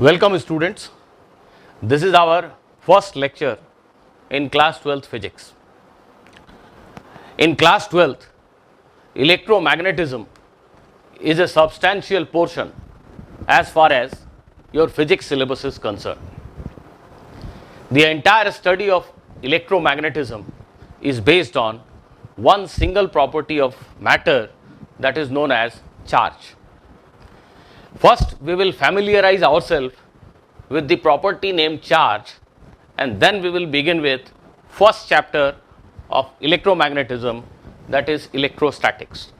Welcome students. This is our first lecture in class 12th physics. In class 12th, electromagnetism is a substantial portion as far as your physics syllabus is concerned. The entire study of electromagnetism is based on one single property of matter that is known as charge. First, we will familiarize ourselves with the property named charge, and then we will begin with first chapter of electromagnetism, that is electrostatics.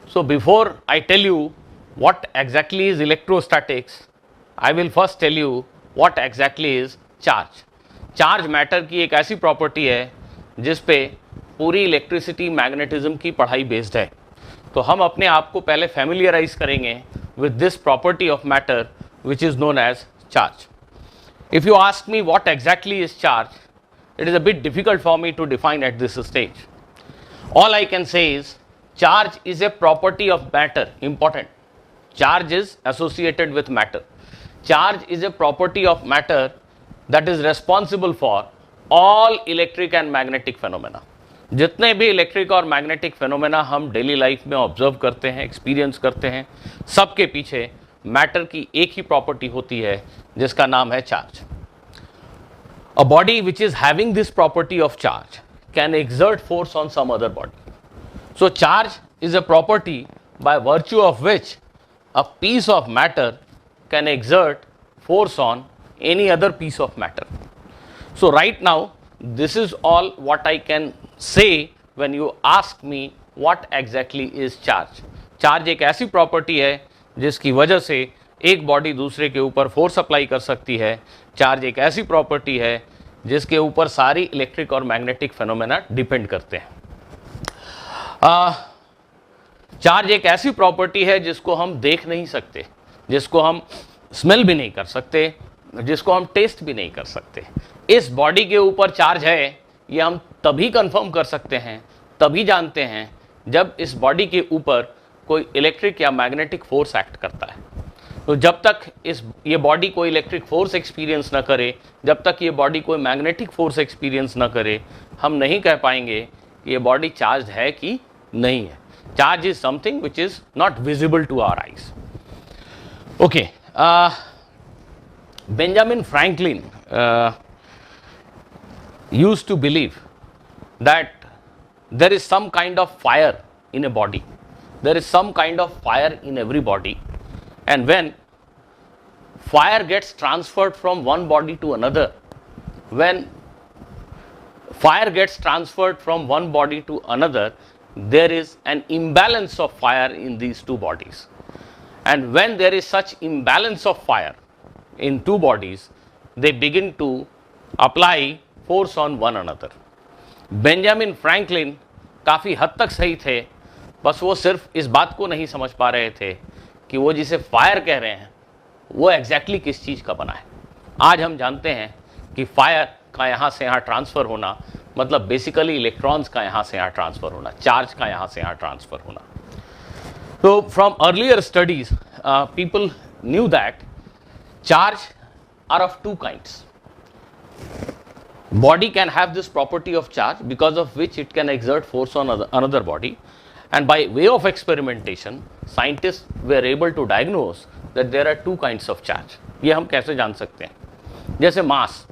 So before I tell you what exactly is electrostatics, I will first tell you what exactly is charge. Charge matter की एक ऐसी property है जिस पे पूरी electricity magnetism की पढ़ाई based है. तो हम अपने आप को पहले फैमिलियराइज करेंगे with this property of matter which is known as charge. If you ask me what exactly is charge, it is a bit difficult for me to define at this stage. All I can say is charge is a property of matter. Important. Charge is associated with matter. Charge is a property of matter that is responsible for all electric and magnetic phenomena. जितने भी electric और magnetic phenomena हम daily life में observe करते हैं, experience करते हैं, सबके पीछे मैटर की एक ही प्रॉपर्टी होती है जिसका नाम है charge. A body which is having this property of charge can exert force on some other body. So charge is a property by virtue of which a piece of matter can exert force on any other piece of matter. So right now this is all what I can say when you ask me what exactly is charge. Charge एक ऐसी property है जिसकी वजह से एक body दूसरे के ऊपर फोर्स अप्लाई कर सकती है. चार्ज एक ऐसी प्रॉपर्टी है जिसके ऊपर सारी इलेक्ट्रिक और मैग्नेटिक फेनोमेना डिपेंड करते हैं. चार्ज एक ऐसी प्रॉपर्टी है जिसको हम देख नहीं सकते, जिसको हम स्मेल भी नहीं कर सकते, जिसको हम टेस्ट भी नहीं कर सकते. इस बॉडी के ऊपर चार्ज है ये हम तभी कंफर्म कर सकते हैं, तभी जानते हैं जब इस बॉडी के ऊपर कोई इलेक्ट्रिक या मैग्नेटिक फोर्स एक्ट करता है. तो जब तक ये बॉडी कोई इलेक्ट्रिक फोर्स एक्सपीरियंस ना करे, जब तक ये बॉडी कोई मैग्नेटिक फोर्स एक्सपीरियंस ना करे, हम नहीं कह पाएंगे कि ये बॉडी चार्ज है कि नहीं है. Charge is something which is not visible to our eyes. Okay, Benjamin Franklin used to believe that there is some kind of fire in a body. There is some kind of fire in every body, and when fire gets transferred from one body to another, when fire gets transferred from one body to another, there is an imbalance of fire in these two bodies. And when there is such imbalance of fire in two bodies, they begin to apply force on one another. Benjamin Franklin काफ़ी हद तक सही थे, बस वो सिर्फ इस बात को नहीं समझ पा रहे थे कि वो जिसे फायर कह रहे हैं वो एग्जैक्टली किस चीज़ का बना है. आज हम जानते हैं कि फायर का यहाँ से यहाँ ट्रांसफ़र होना मतलब बेसिकली इलेक्ट्रॉन्स का यहाँ से यहाँ ट्रांसफ़र होना, चार्ज का यहाँ से यहाँ ट्रांसफ़र होना. तो from earlier studies people knew that charge are of two kinds. Body can have this property of charge because of which it can exert force on another body, and by way of experimentation scientists were able to diagnose that there are two kinds of charge. ये हम कैसे जान सकते हैं? जैसे मास,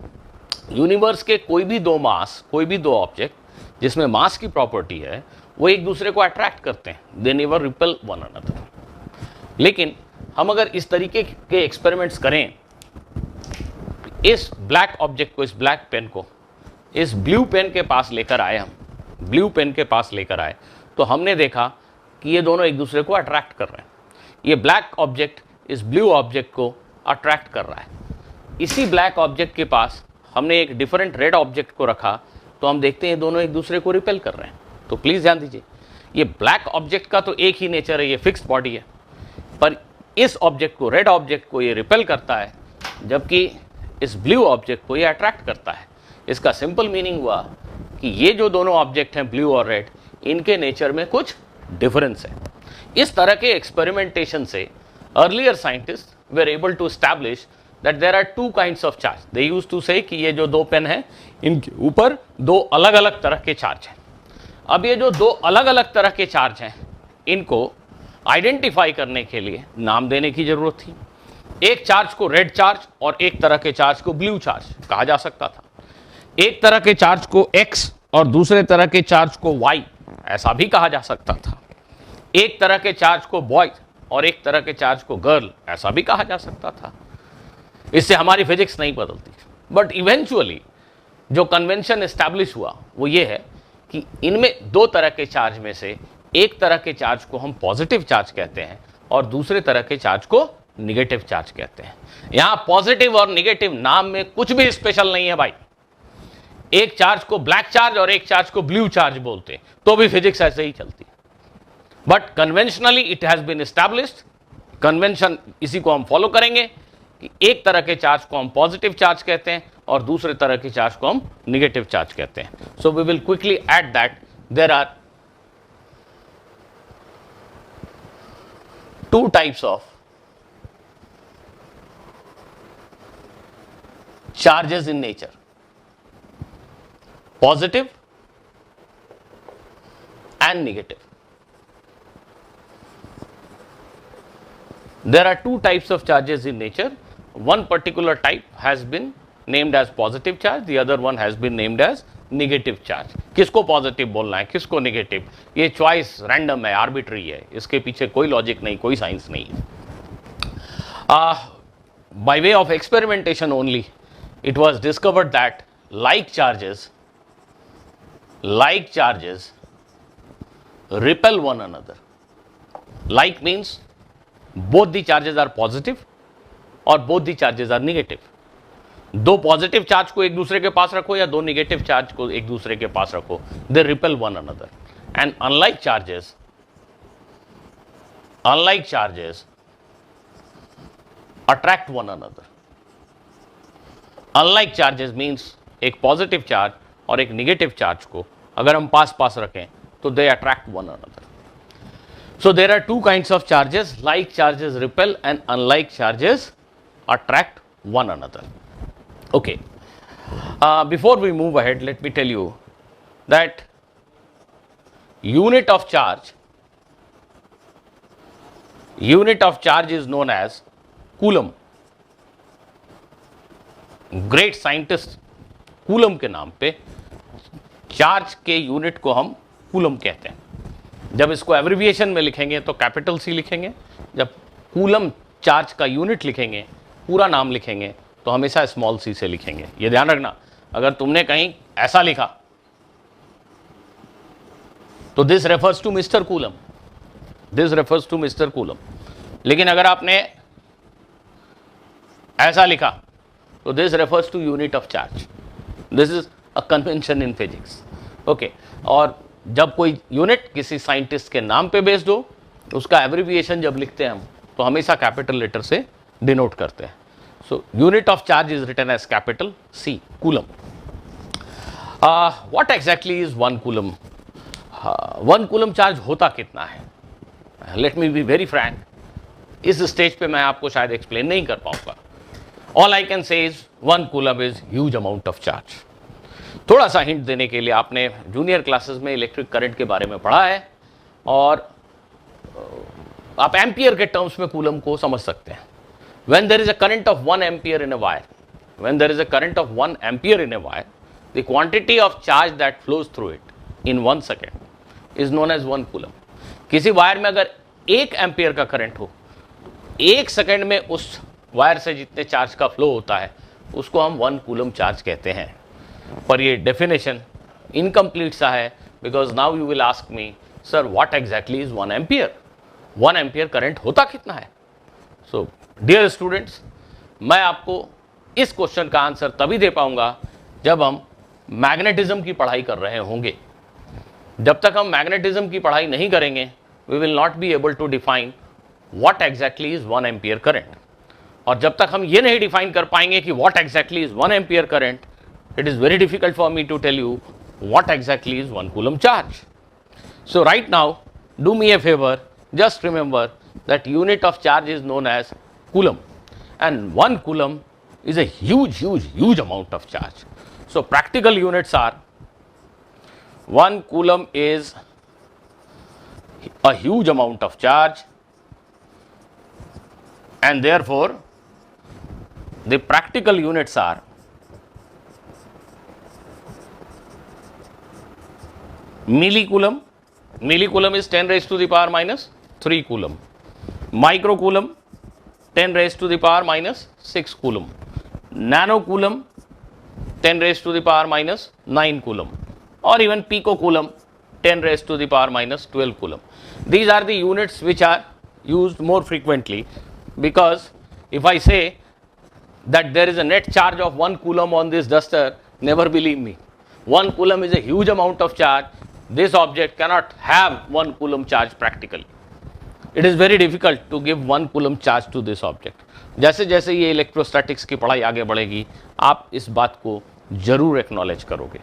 universe के कोई भी दो मास, कोई भी दो ऑब्जेक्ट जिसमें मास की प्रॉपर्टी है वो एक दूसरे को अट्रैक्ट करते हैं. They never repel one another. लेकिन हम अगर इस तरीके के एक्सपेरिमेंट्स करें, इस ब्लैक ऑब्जेक्ट को, इस ब्लैक पेन को इस ब्लू पेन के पास लेकर आए, हम ब्लू पेन के पास लेकर आए, तो हमने देखा कि ये दोनों एक दूसरे को अट्रैक्ट कर रहे हैं. ये ब्लैक ऑब्जेक्ट इस ब्लू ऑब्जेक्ट को अट्रैक्ट कर रहा है. इसी ब्लैक ऑब्जेक्ट के पास हमने एक डिफरेंट रेड ऑब्जेक्ट को रखा, तो हम देखते हैं ये दोनों एक दूसरे को रिपेल कर रहे हैं. तो प्लीज़ ध्यान दीजिए, ये ब्लैक ऑब्जेक्ट का तो एक ही नेचर है, ये फिक्स्ड बॉडी है, पर इस ऑब्जेक्ट को, रेड ऑब्जेक्ट को ये रिपेल करता है, जबकि इस ब्लू ऑब्जेक्ट को ये अट्रैक्ट करता है. इसका सिंपल मीनिंग हुआ कि ये जो दोनों ऑब्जेक्ट हैं ब्लू और रेड, इनके नेचर में कुछ डिफरेंस है. इस तरह के एक्सपेरिमेंटेशन से earlier scientist were able to establish that there are two kinds of charge. They used to say कि ये जो दो पेन हैं इनके ऊपर दो अलग अलग तरह के चार्ज हैं. अब ये जो दो अलग अलग तरह के चार्ज हैं इनको आइडेंटिफाई करने के लिए नाम देने की जरूरत थी. एक चार्ज को रेड चार्ज और एक तरह के चार्ज को ब्लू चार्ज कहा जा सकता था. एक तरह के चार्ज को X और दूसरे तरह के चार्ज को Y ऐसा भी कहा जा सकता था. एक तरह के चार्ज को बॉय और एक तरह के चार्ज को गर्ल ऐसा भी कहा जा सकता था. इससे हमारी फिजिक्स नहीं बदलती. बट इवेंचुअली जो कन्वेंशन एस्टैब्लिश हुआ वो ये है कि इनमें दो तरह के चार्ज में से एक तरह के चार्ज को हम पॉजिटिव चार्ज कहते हैं और दूसरे तरह के चार्ज को निगेटिव चार्ज कहते हैं. यहां पॉजिटिव और निगेटिव नाम में कुछ भी स्पेशल नहीं है भाई. एक चार्ज को ब्लैक चार्ज और एक चार्ज को ब्लू चार्ज बोलते हैं तो भी फिजिक्स ऐसे ही चलती है. But conventionally it has been established. Convention इसी को हम फॉलो करेंगे कि एक तरह के चार्ज को हम पॉजिटिव चार्ज कहते हैं और दूसरे तरह के चार्ज को हम निगेटिव चार्ज कहते हैं. So we will quickly add that there are two types of charges in nature, positive and negative. There are two types of charges in nature. One particular type has been named as positive charge, the other one has been named as negative charge. किसको positive बोलना है किसको negative, ये choice random है, arbitrary है, इसके पीछे कोई logic नहीं, कोई science नहीं है. By way of experimentation only, it was discovered that like charges repel one another. Like means both the charges are positive और both the charges are negative. दो पॉजिटिव चार्ज को एक दूसरे के पास रखो या दो नेगेटिव चार्ज को एक दूसरे के पास रखो, they repel one another. And unlike charges attract one another. Unlike charges means एक पॉजिटिव चार्ज और एक नेगेटिव चार्ज को अगर हम पास रखें तो they attract one another. So there are two kinds of charges, like charges repel and unlike charges attract one another. Okay. Before we move ahead, let me tell you that unit of charge is known as coulomb. Great scientist coulomb के नाम पे charge के unit को हम coulomb कहते हैं. जब इसको एब्रिविएशन में लिखेंगे तो कैपिटल C लिखेंगे. जब कूलम चार्ज का यूनिट लिखेंगे, पूरा नाम लिखेंगे तो हमेशा स्मॉल c से लिखेंगे. ये ध्यान रखना, अगर तुमने कहीं ऐसा लिखा तो this refers to mister Coulomb, लेकिन अगर आपने ऐसा लिखा तो this refers to unit of charge. This is a convention in physics. Okay. और जब कोई यूनिट किसी साइंटिस्ट के नाम पे बेस्ड हो, उसका एब्रिविएशन जब लिखते हैं हम तो हमेशा कैपिटल लेटर से डिनोट करते हैं. So unit of charge is written as capital C, coulomb. What exactly is 1 coulomb? 1 coulomb charge होता कितना है? Let me be very frank, इस स्टेज पे मैं आपको शायद एक्सप्लेन नहीं कर पाऊंगा. All I can say is 1 coulomb is huge amount of charge. थोड़ा सा हिंट देने के लिए, आपने जूनियर क्लासेस में इलेक्ट्रिक करंट के बारे में पढ़ा है और आप एम्पियर के टर्म्स में कूलम को समझ सकते हैं. When there is a current of 1 ampere in a wire, the quantity of charge that flows through it in 1 second is known as 1 coulomb. किसी वायर में अगर 1 एम्पियर का करंट हो, 1 सेकेंड में उस वायर से जितने चार्ज का फ्लो होता है उसको हम 1 कूलम चार्ज कहते हैं. पर ये डेफिनेशन इनकम्प्लीट सा है, because now you will ask me, sir what exactly is 1 ampere? 1 ampere current होता कितना है? सो डियर स्टूडेंट्स, मैं आपको इस क्वेश्चन का आंसर तभी दे पाऊंगा जब हम मैग्नेटिज्म की पढ़ाई कर रहे होंगे. जब तक हम मैग्नेटिज्म की पढ़ाई नहीं करेंगे, we will not be able to define what exactly is 1 ampere current. और जब तक हम ये नहीं डिफाइन कर पाएंगे कि what exactly is 1 ampere current, it is very difficult for me to tell you what exactly is 1 coulomb charge. So right now, do me a favour, just remember that unit of charge is known as coulomb, and 1 coulomb is a huge amount of charge. So practical units are 1 coulomb is a huge amount of charge, and therefore the practical units are millicoulomb. Millicoulomb is 10 raised to the power minus 3 coulomb. Microcoulomb 10 raised to the power minus 6 coulomb. Nanocoulomb 10 raised to the power minus 9 coulomb, or even picocoulomb 10 raised to the power minus 12 coulomb. These are the units which are used more frequently, because if I say that there is a net charge of 1 coulomb on this duster, never believe me. 1 coulomb is a huge amount of charge. This object cannot have 1 coulomb charge practically. It is very difficult to give 1 coulomb charge to this object. जैसे जैसे ये electrostatics की पढ़ाई आगे बढ़ेगी, आप इस बात को जरूर एक्नॉलेज करोगे.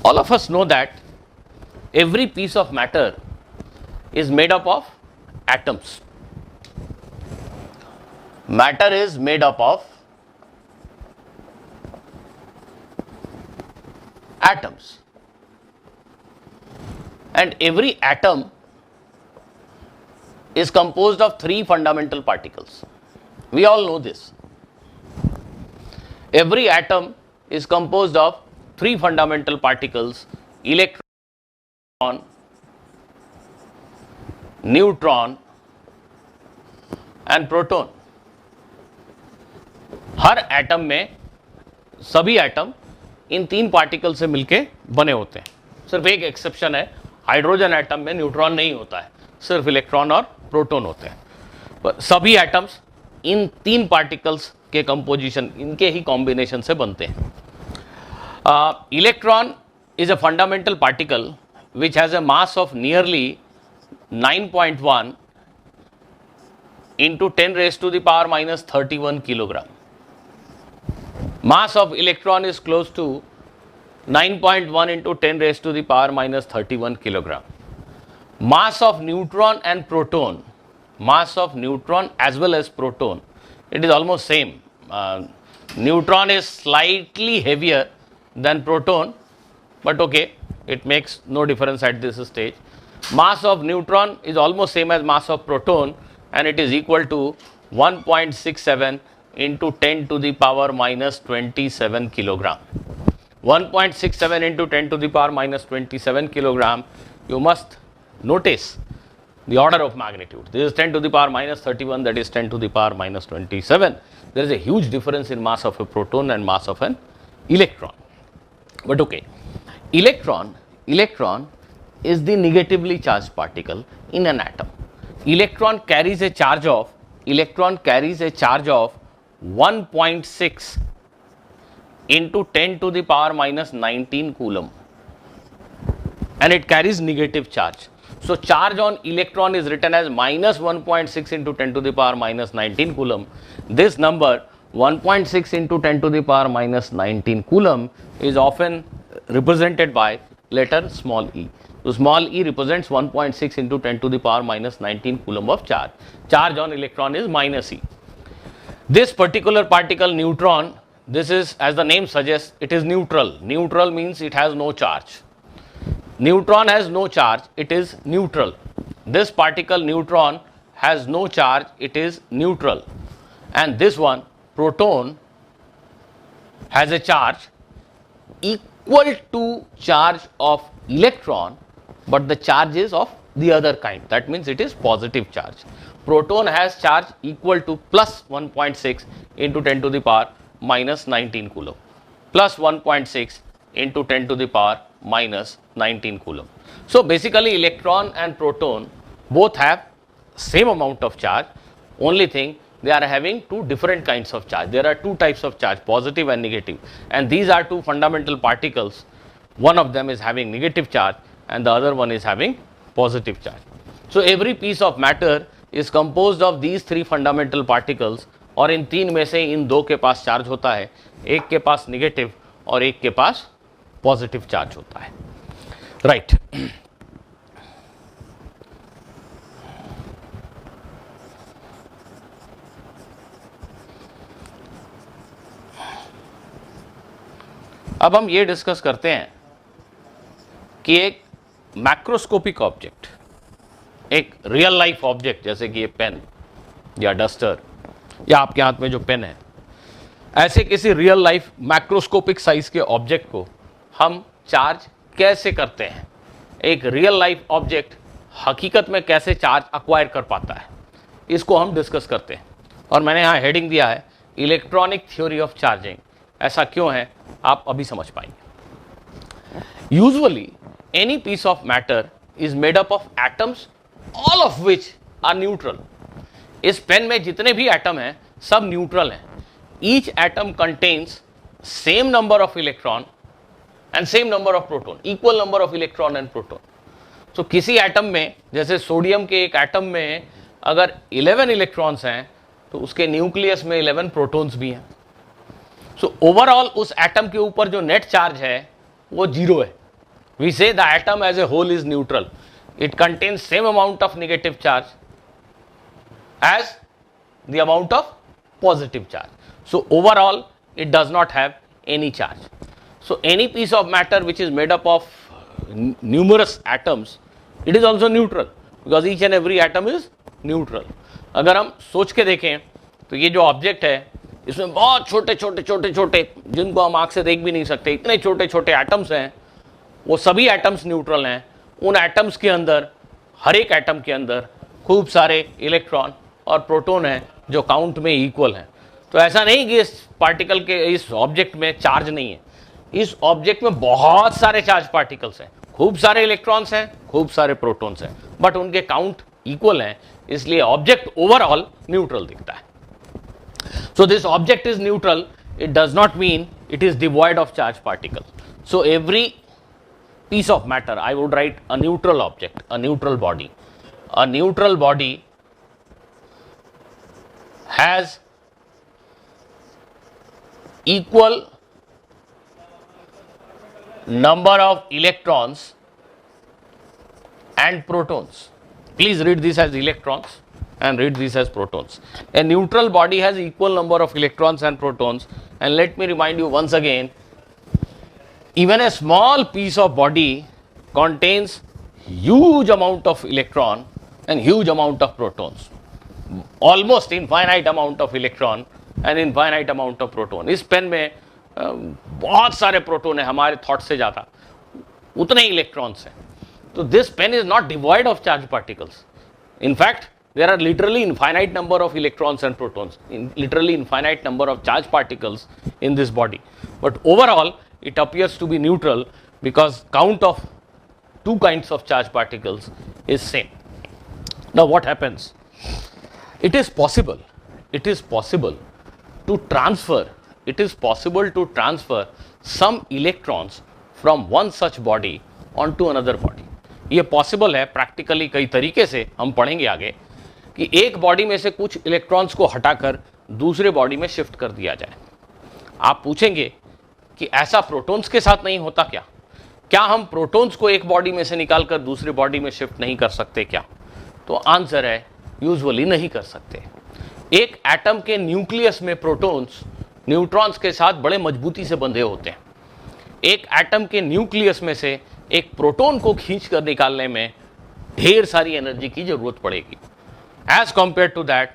All of us know that every piece of matter is made up of atoms. Matter is made up of atoms, and every atom is composed of 3 fundamental particles. We all know this. Every atom is composed of 3 fundamental particles: electron, neutron and proton. Her atom में सभी atom in 3 particle से मिलके बने होते हैं. सिर्फ एक exception है, हाइड्रोजन एटम में न्यूट्रॉन नहीं होता है, सिर्फ इलेक्ट्रॉन और प्रोटॉन होते हैं. पर सभी एटम्स इन 3 पार्टिकल्स के कंपोजिशन, इनके ही कॉम्बिनेशन से बनते हैं. Electron is a fundamental particle which has a mass of nearly 9.1 into 10 raised to the power minus 31 kilogram. Mass of electron is close to 9.1 into 10 raised to the power minus 31 kilogram. Mass of neutron and proton, mass of neutron as well as proton, it is almost same. Neutron is slightly heavier than proton, but okay, it makes no difference at this stage. Mass of neutron is almost same as mass of proton, and it is equal to 1.67 into 10 to the power minus 27 kilogram. 1.67 into 10 to the power minus 27 kilogram. You must notice the order of magnitude. This is 10 to the power minus 31, that is 10 to the power minus 27. There is a huge difference in mass of a proton and mass of an electron. But okay, electron is the negatively charged particle in an atom. Electron carries a charge of 1.6 into 10 to the power minus 19 coulomb, and it carries negative charge. So charge on electron is written as minus 1.6 into 10 to the power minus 19 coulomb. This number 1.6 into 10 to the power minus 19 coulomb is often represented by letter small e. So small e represents 1.6 into 10 to the power minus 19 coulomb of charge. Charge on electron is minus e. This particular particle neutron, this is, as the name suggests, it is neutral. Neutral means it has no charge. Neutron has no charge, it is neutral. This particle neutron has no charge, it is neutral. And this one, proton, has a charge equal to charge of electron, but the charge is of the other kind. That means it is positive charge. Proton has charge equal to plus 1.6 into 10 to the power minus 19 coulomb. Plus 1.6 into 10 to the power minus 19 coulomb. So basically electron and proton both have same amount of charge. Only thing, they are having 2 different kinds of charge. There are 2 types of charge, positive and negative. And these are 2 fundamental particles. One of them is having negative charge and the other one is having positive charge. So every piece of matter is composed of these 3 fundamental particles, और इन 3 में से इन 2 के पास charge होता है, एक के पास negative और एक के पास पॉजिटिव चार्ज होता है. राइट. अब हम ये डिस्कस करते हैं कि एक मैक्रोस्कोपिक ऑब्जेक्ट, एक रियल लाइफ ऑब्जेक्ट जैसे कि ये पेन या डस्टर या आपके हाथ में जो पेन है, ऐसे किसी रियल लाइफ मैक्रोस्कोपिक साइज के ऑब्जेक्ट को हम चार्ज कैसे करते हैं। एक रियल लाइफ ऑब्जेक्ट हकीकत में कैसे चार्ज अक्वायर कर पाता है, इसको हम डिस्कस करते हैं। और मैंने यहाँ हेडिंग दिया है इलेक्ट्रॉनिक थ्योरी ऑफ चार्जिंग। ऐसा क्यों है आप अभी समझ पाएंगे। Usually any piece of matter is made up of atoms all of which are neutral. इस पेन में जितने भी एटम हैं सब न्यूट्रल हैं। Each atom contains same number of electron and same number of proton, equal number of electron and proton. तो किसी atom में, जैसे सोडियम के एक एटम में अगर 11 इलेक्ट्रॉन्स हैं तो उसके न्यूक्लियस में 11 प्रोटॉन्स भी हैं। सो ओवरऑल उस एटम के ऊपर जो नेट चार्ज है वो 0 है। We say the atom as a whole is neutral, it contains same amount of negative charge as the amount of positive charge. So overall it does not have any charge. So any piece of matter which is made up of numerous atoms, it is also neutral because each and every atom is neutral. अगर हम सोच के देखें तो ये जो object है इसमें बहुत छोटे छोटे छोटे छोटे, जिनको हम आँख से देख भी नहीं सकते, इतने छोटे छोटे एटम्स हैं। वो सभी एटम्स न्यूट्रल हैं। उन एटम्स के अंदर, हर एक एटम के अंदर खूब सारे इलेक्ट्रॉन और प्रोटॉन है जो काउंट में इक्वल हैं। तो ऐसा नहीं कि इस पार्टिकल के, इस ऑब्जेक्ट में चार्ज नहीं है। इस ऑब्जेक्ट में बहुत सारे चार्ज पार्टिकल्स हैं, खूब सारे इलेक्ट्रॉन्स हैं, खूब सारे प्रोटॉन्स हैं, बट उनके काउंट इक्वल हैं, इसलिए ऑब्जेक्ट ओवरऑल न्यूट्रल दिखता है। So this object is neutral, it does not mean it is devoid of charge particle. So every piece of matter, I would write a neutral object, a neutral body. A neutral body has equal number of electrons and protons. Please read this as electrons and read this as protons. A neutral body has equal number of electrons and protons, and let me remind you once again, even a small piece of body contains huge amount of electron and huge amount of protons, almost infinite amount of electron and infinite amount of proton. इस pen में बहुत सारे proton है, हमारे thought से ज़्यादा, उतने ही electrons हैं। तो this pen is not devoid of charge particles. In fact, there are literally infinite number of electrons and protons, literally infinite number of charged particles in this body. But overall, it appears to be neutral because count of two kinds of charged particles is same. Now what happens? It is possible to transfer some electrons from one such body onto another body. ये possible है practically, कई तरीके से हम पढ़ेंगे आगे, कि एक बॉडी में से कुछ इलेक्ट्रॉन्स को हटाकर दूसरे बॉडी में शिफ्ट कर दिया जाए. आप पूछेंगे कि ऐसा प्रोटॉन्स के साथ नहीं होता क्या? क्या हम प्रोटॉन्स को एक बॉडी में से निकालकर दूसरे बॉडी में शिफ्ट नहीं कर सकते क्या? तो आंसर है यूजुअली नहीं कर सकते. एक एटम के न्यूक्लियस में प्रोटॉन्स न्यूट्रॉन्स के साथ बड़े मजबूती से बंधे होते हैं. एक एटम के न्यूक्लियस में से एक प्रोटॉन को खींच कर निकालने में ढेर सारी एनर्जी की जरूरत पड़ेगी. एज कंपेयर टू दैट,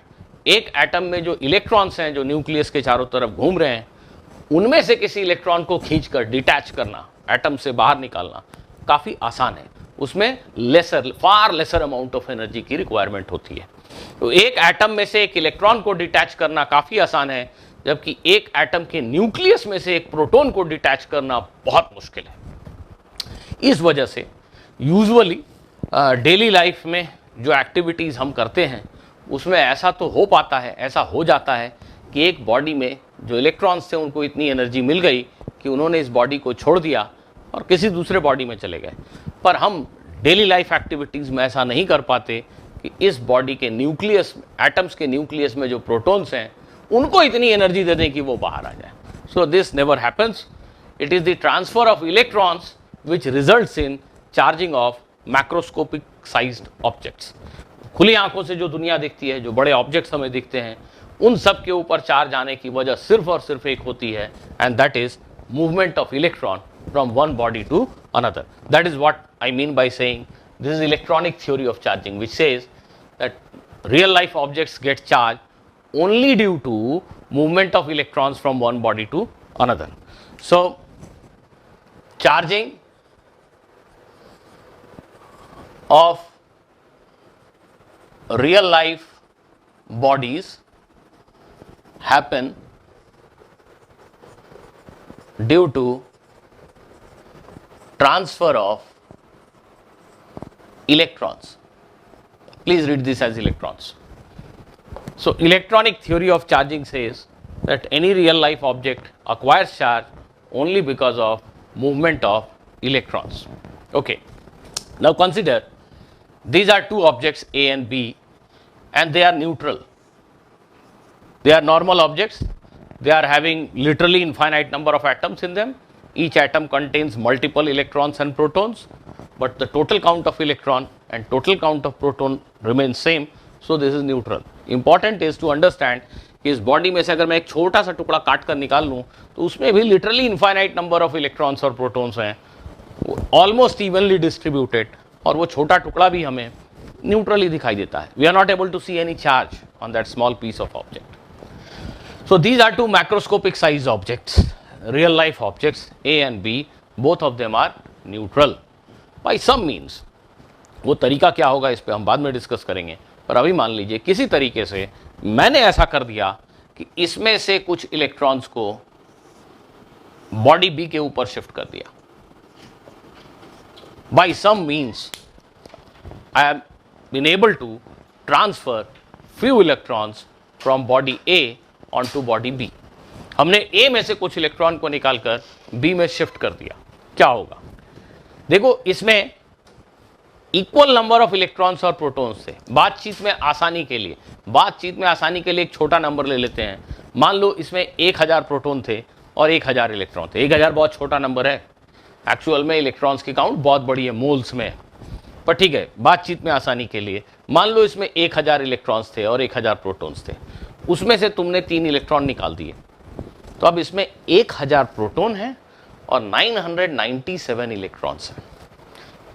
एक एटम में जो इलेक्ट्रॉन्स हैं जो न्यूक्लियस के चारों तरफ घूम रहे हैं, उनमें से किसी इलेक्ट्रॉन को खींचकर डिटैच करना, एटम से बाहर निकालना काफ़ी आसान है. उसमें फार लेसर अमाउंट ऑफ एनर्जी की रिक्वायरमेंट होती है. तो एक एटम में से एक इलेक्ट्रॉन को डिटैच करना काफ़ी आसान है, जबकि एक एटम के न्यूक्लियस में से एक प्रोटॉन को डिटैच करना बहुत मुश्किल है. इस वजह से यूजुअली डेली लाइफ में जो एक्टिविटीज़ हम करते हैं उसमें ऐसा तो हो पाता है, ऐसा हो जाता है कि एक बॉडी में जो इलेक्ट्रॉन्स थे उनको इतनी एनर्जी मिल गई कि उन्होंने इस बॉडी को छोड़ दिया और किसी दूसरे बॉडी में चले गए. पर हम डेली लाइफ एक्टिविटीज़ में ऐसा नहीं कर पाते कि इस बॉडी के न्यूक्लियस, एटम्स के न्यूक्लियस में जो प्रोटॉन्स हैं उनको इतनी एनर्जी दे दें कि वो बाहर आ जाए. So this never happens. It is the transfer of electrons which results in charging of macroscopic sized objects. खुली आंखों से जो दुनिया दिखती है, जो बड़े ऑब्जेक्ट्स हमें दिखते हैं, उन सब के ऊपर चार्ज आने की वजह सिर्फ और सिर्फ एक होती है, and that is movement of electron from one body to another. That is what I mean by saying this is electronic theory of charging, which says that real life objects get charged only due to movement of electrons from one body to another. So, charging of real life bodies happen due to transfer of electrons. Please read this as electrons. So, electronic theory of charging says that any real life object acquires charge only because of movement of electrons. Okay. Now consider these are two objects A and B, and they are neutral. They are normal objects. They are having literally infinite number of atoms in them. Each atom contains multiple electrons and protons, but the total count of electron and total count of proton remains same. So this is neutral. Important is to understand कि इस body में से अगर मैं एक छोटा सा टुकड़ा काट कर निकाल लूँ तो उसमें भी literally infinite number of electrons और प्रोटॉन्स हैं, ऑलमोस्ट इवनली डिस्ट्रीब्यूटेड, और वो छोटा टुकड़ा भी हमें न्यूट्रली दिखाई देता है. We are not able to see any charge on that small piece of object. So these are two macroscopic size objects, real life objects A and B, both of them are neutral by some means. वो तरीका क्या होगा इस पे हम बाद में discuss करेंगे, पर अभी मान लीजिए किसी तरीके से मैंने ऐसा कर दिया कि इसमें से कुछ इलेक्ट्रॉन्स को बॉडी बी के ऊपर शिफ्ट कर दिया. By some means I have been able to transfer few electrons from body A onto body B. हमने A में से कुछ इलेक्ट्रॉन को निकालकर B में शिफ्ट कर दिया. क्या होगा? देखो, इसमें इक्वल नंबर ऑफ इलेक्ट्रॉन्स और प्रोटॉन्स थे. बातचीत में आसानी के लिए एक छोटा नंबर ले लेते हैं. मान लो इसमें 1000 प्रोटॉन थे और 1000 इलेक्ट्रॉन थे. 1000 बहुत छोटा नंबर है, एक्चुअल में इलेक्ट्रॉन्स की काउंट बहुत बड़ी है मोल्स में, पर ठीक है, बातचीत में आसानी के लिए मान लो इसमें 1000 इलेक्ट्रॉन्स थे और 1000 प्रोटॉन्स थे. उसमें से तुमने 3 इलेक्ट्रॉन निकाल दिए, तो अब इसमें 1000 प्रोटॉन है और 997 इलेक्ट्रॉन्स हैं.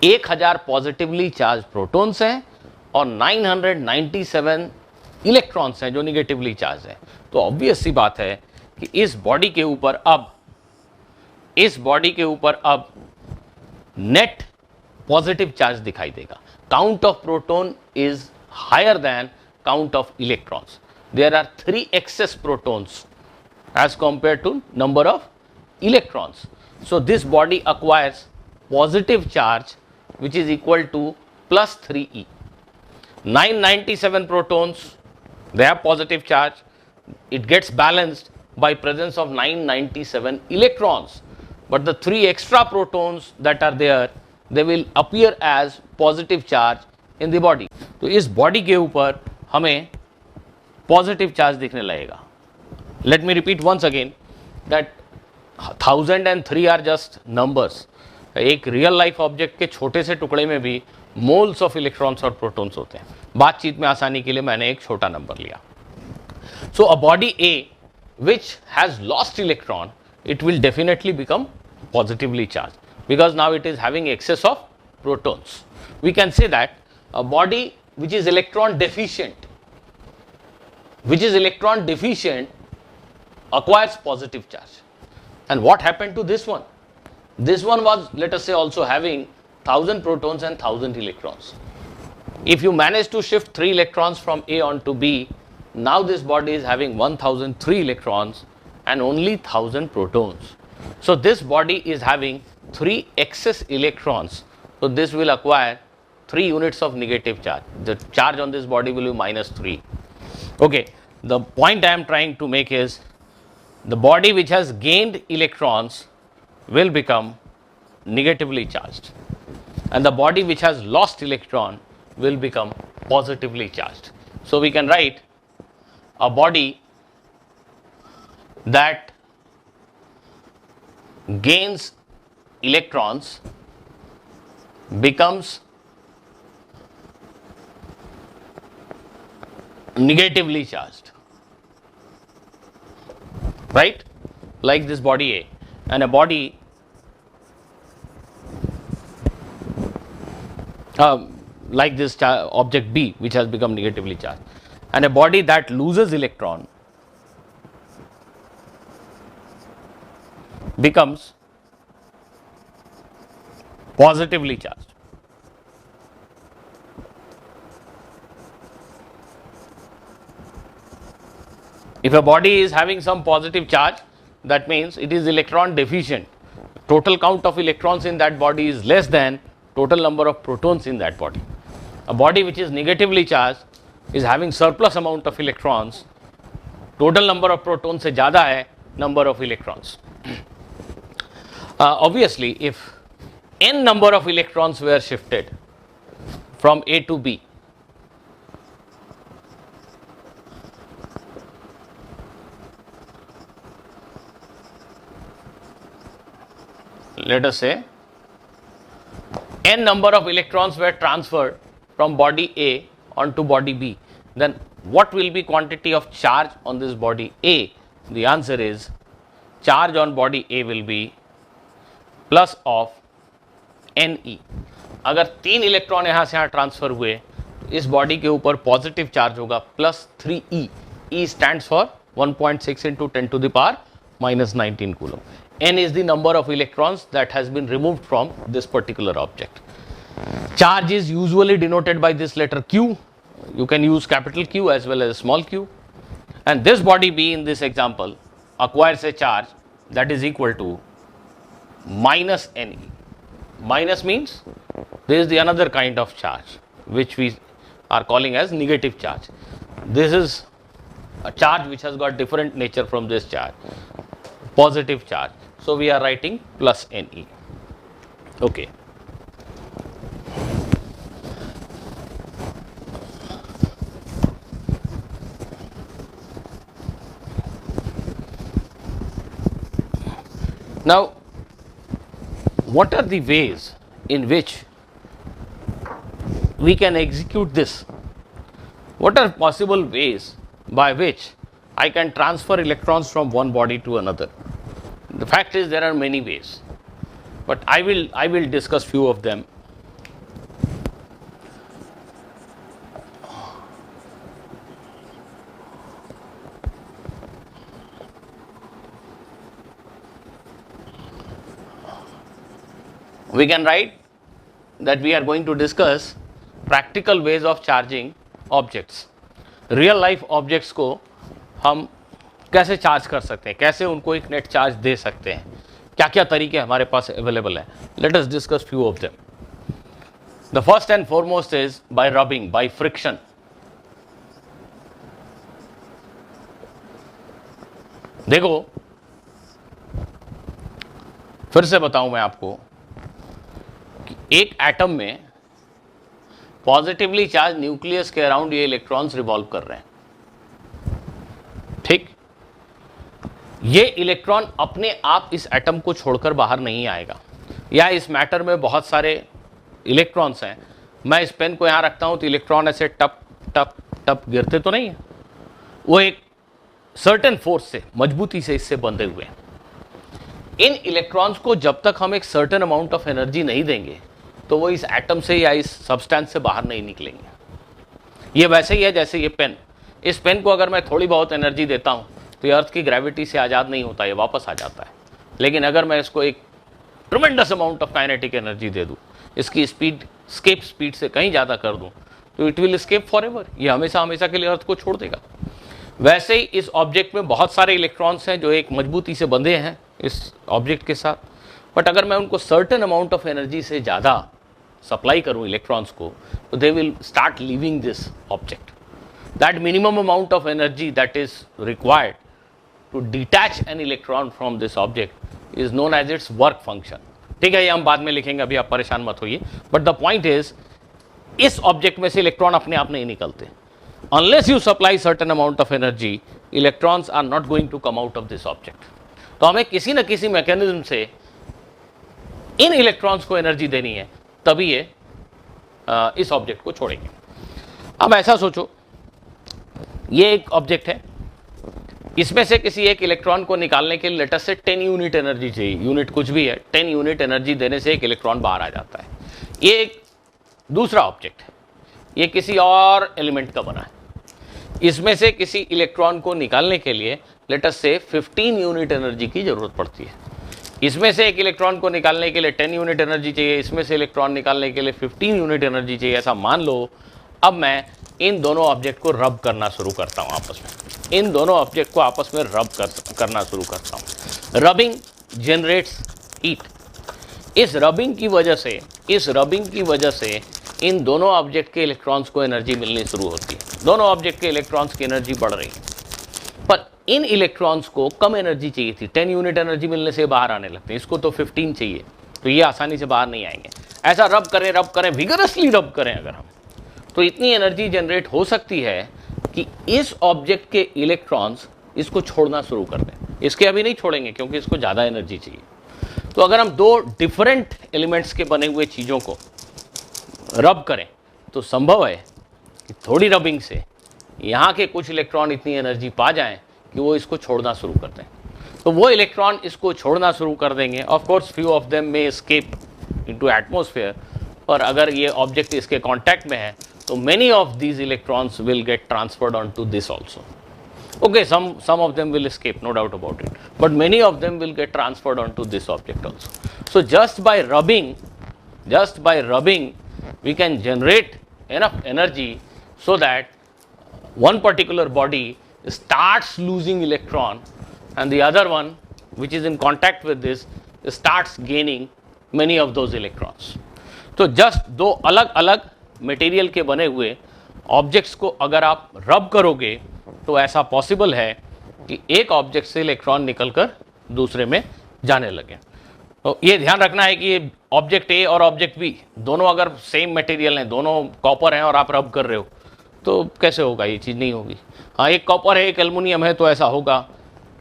1000 पॉजिटिवली चार्ज प्रोटॉन्स हैं और 997 इलेक्ट्रॉन्स हैं जो निगेटिवली चार्ज हैं. तो ऑब्वियस सी बात है कि इस बॉडी के ऊपर अब नेट पॉजिटिव चार्ज दिखाई देगा. Count of proton is higher than count of electrons. There are 3 excess protons as compared to number of electrons. So this body acquires positive charge which is equal to plus 3e. 997 protons, they have positive charge. It gets balanced by presence of 997 electrons. But the 3 extra protons that are there, they will appear as positive charge in the body. तो इस body के ऊपर हमें positive charge दिखने लगेगा. Let me repeat once again that 1000 and 3 are just numbers. एक real life object के छोटे से टुकड़े में भी मोल्स ऑफ इलेक्ट्रॉन्स और प्रोटॉन्स होते हैं. बातचीत में आसानी के लिए मैंने एक छोटा नंबर लिया. So a body a which has lost electron, it will definitely become positively charge because now it is having excess of protons. We can say that a body which is electron deficient acquires positive charge. And what happened to this one? This one was, let us say, also having 1000 protons and 1000 electrons. If you manage to shift 3 electrons from A onto B, now this body is having 1003 electrons and only 1000 protons. So this body is having 3 excess electrons. So this will acquire 3 units of negative charge. The charge on this body will be -3. Okay, the point I am trying to make is the body which has gained electrons will become negatively charged and the body which has lost electron will become positively charged. So we can write a body that gains electrons becomes negatively charged, right? Like this body A. and a body like this object B, which has become negatively charged, and a body that loses electron becomes positively charged. If a body is having some positive charge, that means it is electron deficient. Total count of electrons in that body is less than total number of protons in that body. A body which is negatively charged is having surplus amount of electrons. Total number of protons से ज़्यादा है number of electrons. Obviously, if n number of electrons were shifted from A to B, let us say n number of electrons were transferred from body A onto body B, then what will be quantity of charge on this body A? The answer is charge on body A will be plus of Ne. अगर 3 electron यहाँ से यहाँ transfer हुए तो इस body के ऊपर positive charge होगा plus 3E. E stands for 1.6 into 10 to the power minus 19 coulomb. N is the number of electrons that has been removed from this particular object. Charge is usually denoted by this letter Q. You can use capital Q as well as small q. And this body B in this example acquires a charge that is equal to minus Ne. Minus means there is the another kind of charge which we are calling as negative charge. This is a charge which has got different nature from this charge, positive charge. So we are writing plus Ne. Okay. Now, what are the ways in which we can execute this? What are possible ways by which I can transfer electrons from one body to another? The fact is there are many ways, but I will discuss few of them. We can write that we are going to discuss practical ways of charging objects. Real life objects को हम कैसे charge कर सकते हैं, कैसे उनको एक net charge दे सकते हैं, क्या क्या तरीके हमारे पास अवेलेबल हैं. Let us discuss few of them. The first and foremost is by rubbing, by friction. देखो, फिर से बताऊं मैं आपको, एक एटम में पॉजिटिवली चार्ज न्यूक्लियस के अराउंड ये इलेक्ट्रॉन्स रिवॉल्व कर रहे हैं. ठीक, ये इलेक्ट्रॉन अपने आप इस एटम को छोड़कर बाहर नहीं आएगा, या इस मैटर में बहुत सारे इलेक्ट्रॉन्स हैं. मैं इस पेन को यहां रखता हूं तो इलेक्ट्रॉन ऐसे टप टप टप गिरते तो नहीं है, वो एक सर्टेन फोर्स से, मजबूती से इससे बंधे हुए हैं. इन इलेक्ट्रॉन्स को जब तक हम एक सर्टेन अमाउंट ऑफ एनर्जी नहीं देंगे तो वो इस एटम से या इस सब्सटेंस से बाहर नहीं निकलेंगे. ये वैसे ही है जैसे ये पेन. इस पेन को अगर मैं थोड़ी बहुत एनर्जी देता हूँ तो ये अर्थ की ग्रेविटी से आज़ाद नहीं होता, ये वापस आ जाता है. लेकिन अगर मैं इसको एक tremendous amount of kinetic energy दे दूँ, इसकी स्पीड स्केप स्पीड से कहीं ज़्यादा कर दूँ, तो it will escape forever. ये हमेशा हमेशा के लिए अर्थ को छोड़ देगा. वैसे ही इस ऑब्जेक्ट में बहुत सारे इलेक्ट्रॉन्स हैं जो एक मजबूती से बंधे हैं इस ऑब्जेक्ट के साथ. बट अगर मैं उनको सर्टेन अमाउंट ऑफ एनर्जी से ज़्यादा सप्लाई करूँ इलेक्ट्रॉन्स को, तो they will start leaving this object. That minimum amount of energy that is required to detach an electron from this object is known as its work function. ठीक है, ये हम बाद में लिखेंगे, अभी आप परेशान मत होइए. बट द पॉइंट इज, इस ऑब्जेक्ट में से इलेक्ट्रॉन अपने आप नहीं निकलते. Unless you supply certain amount of energy, electrons are not going to come out of this object. तो हमें किसी न किसी मैकेनिज्म से इन इलेक्ट्रॉन्स को एनर्जी देनी है, तभी ये इस ऑब्जेक्ट को छोड़ेंगे. अब ऐसा सोचो, ये एक ऑब्जेक्ट है, इसमें से किसी एक इलेक्ट्रॉन को निकालने के लिए लेटर से 10 यूनिट एनर्जी चाहिए, यूनिट कुछ भी है, 10 यूनिट एनर्जी देने से एक इलेक्ट्रॉन बाहर आ जाता है। ये एक दूसरा ऑब्जेक्ट है, ये किसी और एलिमेंट का बना है। इसमें से किसी इलेक्ट्रॉन को निकालने के लिए लेटर से 15 यूनिट एनर्जी की जरूरत पड़ती है। इसमें से एक इलेक्ट्रॉन को निकालने के लिए 10 यूनिट एनर्जी चाहिए, इसमें से इलेक्ट्रॉन निकालने के लिए 15 यूनिट एनर्जी चाहिए। ऐसा मान लो अब मैं इन दोनों ऑब्जेक्ट को रब करना शुरू करता हूं आपस में, इन दोनों ऑब्जेक्ट को आपस में रब करना शुरू करता हूं। Rubbing generates heat. इस रबिंग की वजह से इन दोनों ऑब्जेक्ट के इलेक्ट्रॉन्स को एनर्जी मिलनी शुरू होती है। दोनों ऑब्जेक्ट के इलेक्ट्रॉन्स की एनर्जी बढ़ रही है, पर इन इलेक्ट्रॉन्स को कम एनर्जी चाहिए थी। 10 यूनिट एनर्जी मिलने से बाहर आने लगते हैं, इसको तो 15 चाहिए, तो ये आसानी से बाहर नहीं आएंगे। ऐसा रब करें विगरसली रब करें अगर हम, तो इतनी एनर्जी जनरेट हो सकती है कि इस ऑब्जेक्ट के इलेक्ट्रॉन्स इसको छोड़ना शुरू कर दें। इसके अभी नहीं छोड़ेंगे क्योंकि इसको ज़्यादा एनर्जी चाहिए। तो अगर हम दो डिफरेंट एलिमेंट्स के बने हुए चीज़ों को रब करें तो संभव है कि थोड़ी रबिंग से यहाँ के कुछ इलेक्ट्रॉन इतनी एनर्जी पा जाएं कि वो इसको छोड़ना शुरू कर दें। तो वो इलेक्ट्रॉन इसको छोड़ना शुरू कर देंगे। Of course few of them may escape into atmosphere, पर अगर ये ऑब्जेक्ट इसके कांटेक्ट में है तो many of these electrons will get transferred on to this also. Okay, some of them will escape, no doubt about it, but many of them will get transferred onto this object also. So just by rubbing we can generate enough energy so that one particular body starts losing electron and the other one which is in contact with this starts gaining many of those electrons. तो just दो अलग अलग material के बने हुए objects को अगर आप रब करोगे तो ऐसा पॉसिबल है कि एक ऑब्जेक्ट से इलेक्ट्रॉन निकलकर दूसरे में जाने लगे। तो ये ध्यान रखना है कि ये ऑब्जेक्ट ए और ऑब्जेक्ट बी दोनों अगर सेम मटेरियल हैं, दोनों कॉपर हैं और आप रब कर रहे हो तो कैसे होगा, ये चीज़ नहीं होगी। हाँ, एक कॉपर है एक एल्युमिनियम है तो ऐसा होगा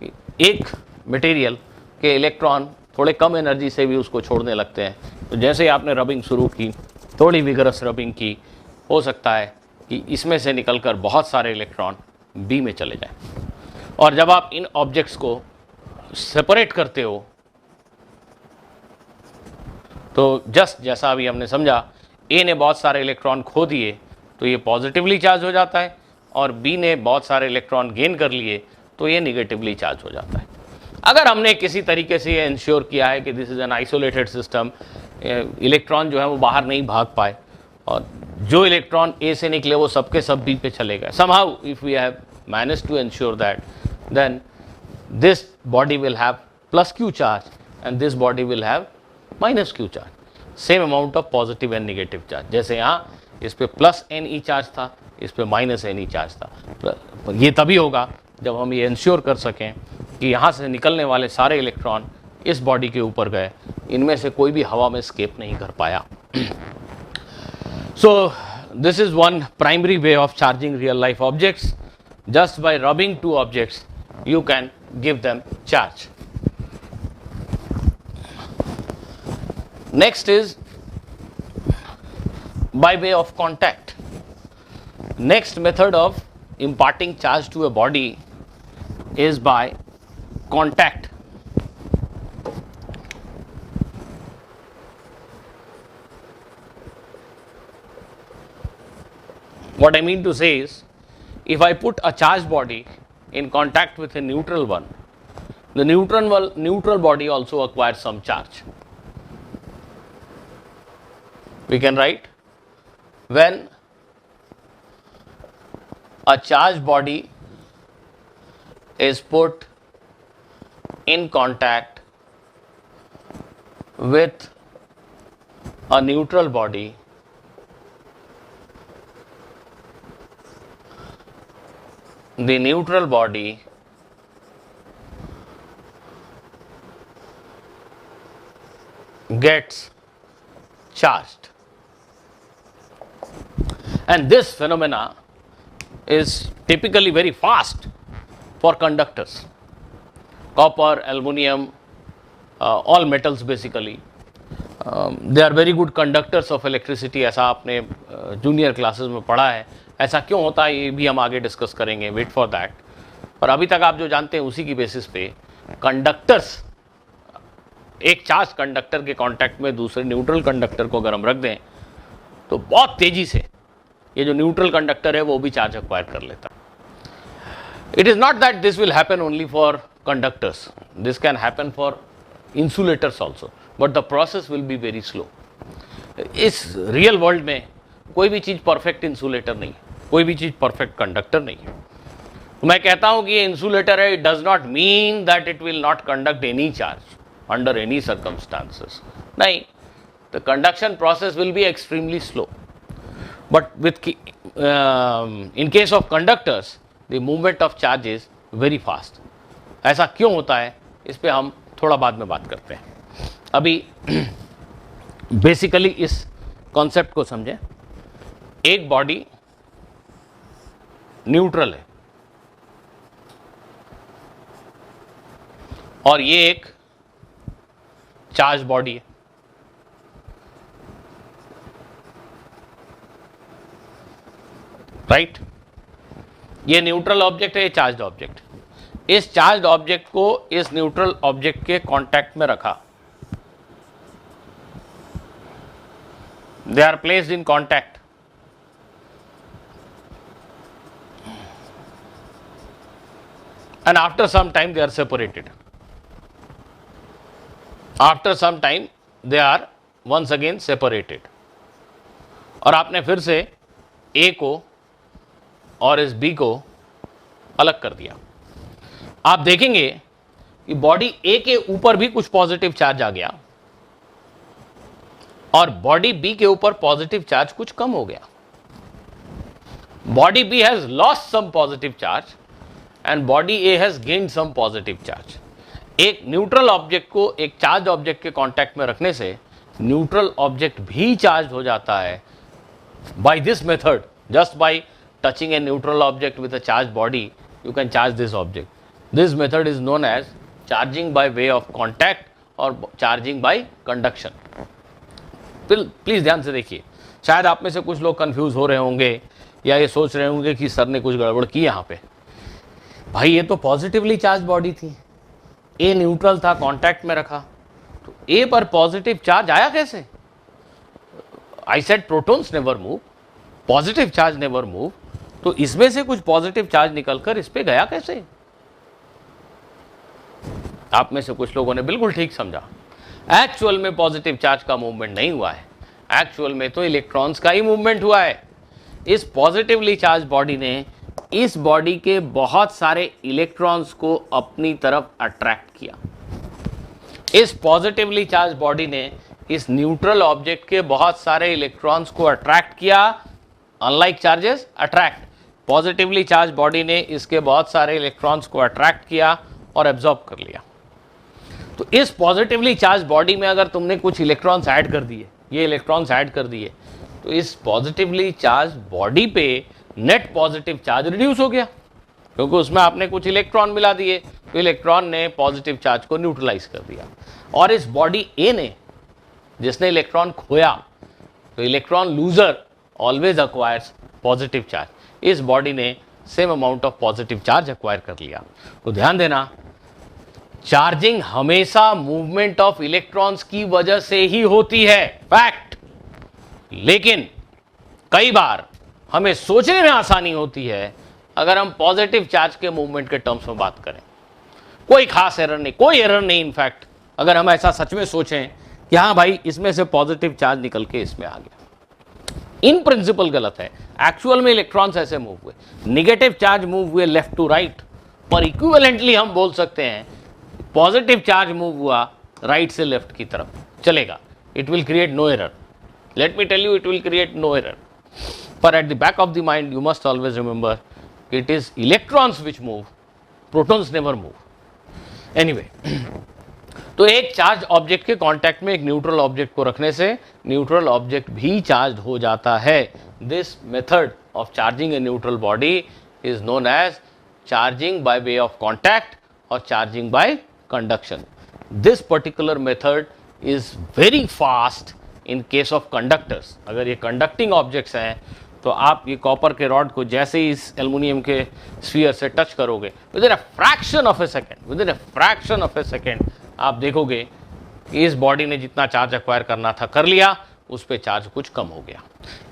कि एक मटेरियल के इलेक्ट्रॉन थोड़े कम एनर्जी से भी उसको छोड़ने लगते हैं। तो जैसे ही आपने रबिंग शुरू की, थोड़ी विगरस रबिंग की, हो सकता है कि इसमें से निकलकर बहुत सारे इलेक्ट्रॉन बी में चले जाएं। और जब आप इन ऑब्जेक्ट्स को सेपरेट करते हो तो जस्ट जैसा अभी हमने समझा, ए ने बहुत सारे इलेक्ट्रॉन खो दिए तो ये पॉजिटिवली चार्ज हो जाता है और बी ने बहुत सारे इलेक्ट्रॉन गेन कर लिए तो ये निगेटिवली चार्ज हो जाता है। अगर हमने किसी तरीके से ये इंश्योर किया है कि this is an isolated system, electron जो है वो बाहर नहीं भाग पाए और जो इलेक्ट्रॉन ए से निकले वो सबके सब बी पे चले गए, somehow if we have managed to ensure that, then this body will have plus q charge and this body will have minus q charge, same amount of positive and negative charge। जैसे यहाँ इस पे plus Ne charge था, इस पे minus Ne charge था। ये तभी होगा जब हम ये इंश्योर कर सकें कि यहाँ से निकलने वाले सारे इलेक्ट्रॉन इस बॉडी के ऊपर गए, इनमें से कोई भी हवा में स्केप नहीं कर पाया। So this is one primary way of charging real life objects. Just by rubbing two objects you can give them charge. Next is by way of contact. Next method of imparting charge to a body is by contact. What I mean to say is, if I put a charged body in contact with a neutral one, the neutral body also acquires some charge. We can write, when a charged body is put in contact with a neutral body, the neutral body gets charged, and this phenomena is typically very fast for conductors, copper, aluminum, all metals basically. They are very good conductors of electricity। ऐसा आपने junior classes में पढ़ा है। ऐसा क्यों होता है ये भी हम आगे डिस्कस करेंगे, वेट फॉर दैट। और अभी तक आप जो जानते हैं उसी की बेसिस पे कंडक्टर्स, एक चार्ज कंडक्टर के कांटेक्ट में दूसरे न्यूट्रल कंडक्टर को अगर हम रख दें तो बहुत तेजी से ये जो न्यूट्रल कंडक्टर है वो भी चार्ज एक्वायर कर लेता है। It is not that this will happen only for conductors, this can happen for insulators also, but the process will be very slow. इस रियल वर्ल्ड में कोई भी चीज परफेक्ट इंसुलेटर नहीं है, कोई भी चीज परफेक्ट कंडक्टर नहीं है। तो मैं कहता हूं कि ये इंसुलेटर है, it does not mean that it will not conduct any charge under any circumstances, नहीं, the conduction process will be extremely slow, but with in case of conductors the movement of charge is very fast. ऐसा क्यों होता है इस पे हम थोड़ा बाद में बात करते हैं। अभी बेसिकली इस कॉन्सेप्ट को समझें। एक बॉडी न्यूट्रल है और ये एक चार्ज बॉडी है। राइट, ये न्यूट्रल ऑब्जेक्ट है, ये चार्ज ऑब्जेक्ट। इस चार्ज ऑब्जेक्ट को इस न्यूट्रल ऑब्जेक्ट के कांटेक्ट में रखा, they are placed in contact, and after some time they are separated. After some time they are once again separated. और आपने फिर से A को और इस B को अलग कर दिया। आप देखेंगे कि बॉडी A के ऊपर भी कुछ पॉजिटिव चार्ज आ गया और बॉडी B के ऊपर पॉजिटिव चार्ज कुछ कम हो गया। Body B has lost some positive charge and body A has gained some positive charge. एक न्यूट्रल ऑब्जेक्ट को एक चार्ज ऑब्जेक्ट के कांटेक्ट में रखने से न्यूट्रल ऑब्जेक्ट भी चार्ज हो जाता है। By this method, just by touching a neutral object with a charge body, you can charge this object. This method is known as charging by way of contact और charging by conduction. Please ध्यान से देखिए, शायद आप में से कुछ लोग कंफ्यूज हो रहे होंगे या ये सोच रहे होंगे कि सर ने कुछ गड़बड़ की यहाँ पे। भाई ये तो पॉजिटिवली चार्ज बॉडी थी, ए न्यूट्रल था, कांटेक्ट में रखा, तो ए पर पॉजिटिव चार्ज आया कैसे? I said protons never move, positive charge never move, तो इसमें से कुछ पॉजिटिव चार्ज निकलकर इस पे गया कैसे? आप में से कुछ लोगों ने बिल्कुल ठीक समझा। एक्चुअल में पॉजिटिव चार्ज का मूवमेंट नहीं हुआ है, एक्चुअल में तो इलेक्ट्रॉन्स का ही मूवमेंट हुआ है। इस पॉजिटिवली चार्ज बॉडी ने इस बॉडी के बहुत सारे इलेक्ट्रॉन्स को अपनी तरफ अट्रैक्ट किया। इस पॉजिटिवली चार्ज बॉडी ने इस न्यूट्रल ऑब्जेक्ट के बहुत सारे इलेक्ट्रॉन्स को अट्रैक्ट किया। Unlike charges attract, positively charge body ने इसके बहुत सारे इलेक्ट्रॉन्स को अट्रैक्ट किया और एब्जॉर्ब कर लिया। तो इस पॉजिटिवली चार्ज बॉडी में अगर तुमने कुछ इलेक्ट्रॉन्स ऐड कर दिए, ये इलेक्ट्रॉन्स ऐड कर दिए, तो इस पॉजिटिवली चार्ज बॉडी पे नेट पॉजिटिव चार्ज रिड्यूस हो गया, क्योंकि उसमें आपने कुछ इलेक्ट्रॉन मिला दिए, तो इलेक्ट्रॉन ने पॉजिटिव चार्ज को न्यूट्रलाइज कर दिया। और इस बॉडी ए ने, जिसने इलेक्ट्रॉन खोया, तो electron loser always acquires positive charge, इस बॉडी ने same amount of positive charge acquire कर लिया। तो ध्यान देना, चार्जिंग हमेशा मूवमेंट ऑफ इलेक्ट्रॉन्स की वजह से ही होती है, फैक्ट। लेकिन कई बार हमें सोचने में आसानी होती है अगर हम पॉजिटिव चार्ज के मूवमेंट के टर्म्स में बात करें। कोई खास एरर नहीं, कोई एरर नहीं। इनफैक्ट अगर हम ऐसा सच में सोचें कि हाँ भाई इसमें से पॉजिटिव चार्ज निकल के इसमें आ गया, इन प्रिंसिपल गलत है। एक्चुअल में इलेक्ट्रॉन्स ऐसे मूव हुए, निगेटिव चार्ज मूव हुए लेफ्ट टू राइट, और इक्विवेलेंटली हम बोल सकते हैं पॉजिटिव चार्ज मूव हुआ राइट से लेफ्ट की तरफ, चलेगा। It will create no error, let me tell you, it will create no error. But at the back of the mind, you must always remember, it is electrons which move, protons never move. Anyway, तो एक charge object के contact में एक neutral object को रखने से neutral object भी charge हो जाता है। This method of charging a neutral body is known as charging by way of contact और charging by conduction. This particular method is very fast in case of conductors. अगर ये conducting objects हैं तो आप ये कॉपर के rod को जैसे ही इस एल्युमिनियम के स्फीयर से टच करोगे, with in a fraction of A second आप देखोगे कि इस बॉडी ने जितना चार्ज एक्वायर करना था कर लिया, उस पर चार्ज कुछ कम हो गया।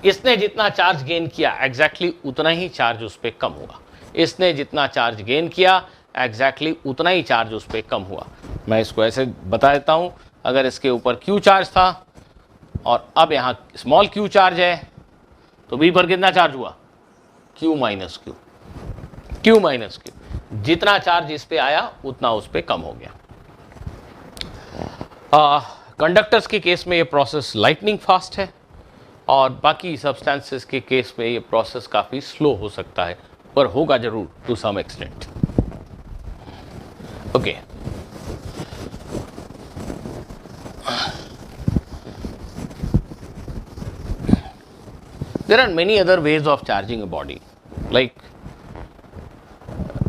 इसने जितना चार्ज गेन किया एग्जैक्टली उतना ही चार्ज उस पर कम हुआ। इसने जितना चार्ज गेन किया एग्जैक्टली उतना ही चार्ज उस पर कम हुआ। मैं इसको ऐसे बता देता हूँ, अगर इसके ऊपर Q चार्ज था और अब यहाँ स्मॉल q चार्ज है, तो B पर कितना चार्ज हुआ? Q माइनस Q, जितना चार्ज इस पे आया उतना उस पे कम हो गया। कंडक्टर्स के केस में ये प्रोसेस लाइटनिंग फास्ट है और बाकी सब्सटेंसेस के केस में ये प्रोसेस काफ़ी स्लो हो सकता है, पर होगा जरूर to some extent. Okay, there are many other ways of charging a body. Like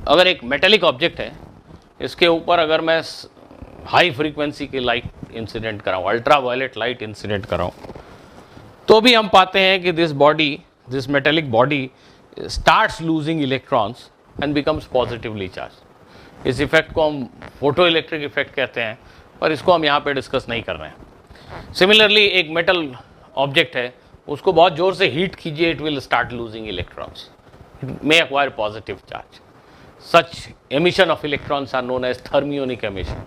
अगर एक मेटेलिक ऑब्जेक्ट है, इसके ऊपर अगर मैं हाई फ्रीक्वेंसी की लाइट इंसिडेंट कराऊं, अल्ट्रा वायलेट लाइट इंसिडेंट कराऊं, तो भी हम पाते हैं कि this metallic body starts losing electrons and becomes positively charge. इस इफेक्ट को हम फोटो इलेक्ट्रिक इफेक्ट कहते हैं, पर इसको हम यहाँ पे डिस्कस नहीं कर रहे हैं। सिमिलरली एक मेटल ऑब्जेक्ट है, उसको बहुत जोर से हीट कीजिए, it will start losing electrons, it may acquire positive charge. Such emission of electrons are known as thermionic emission,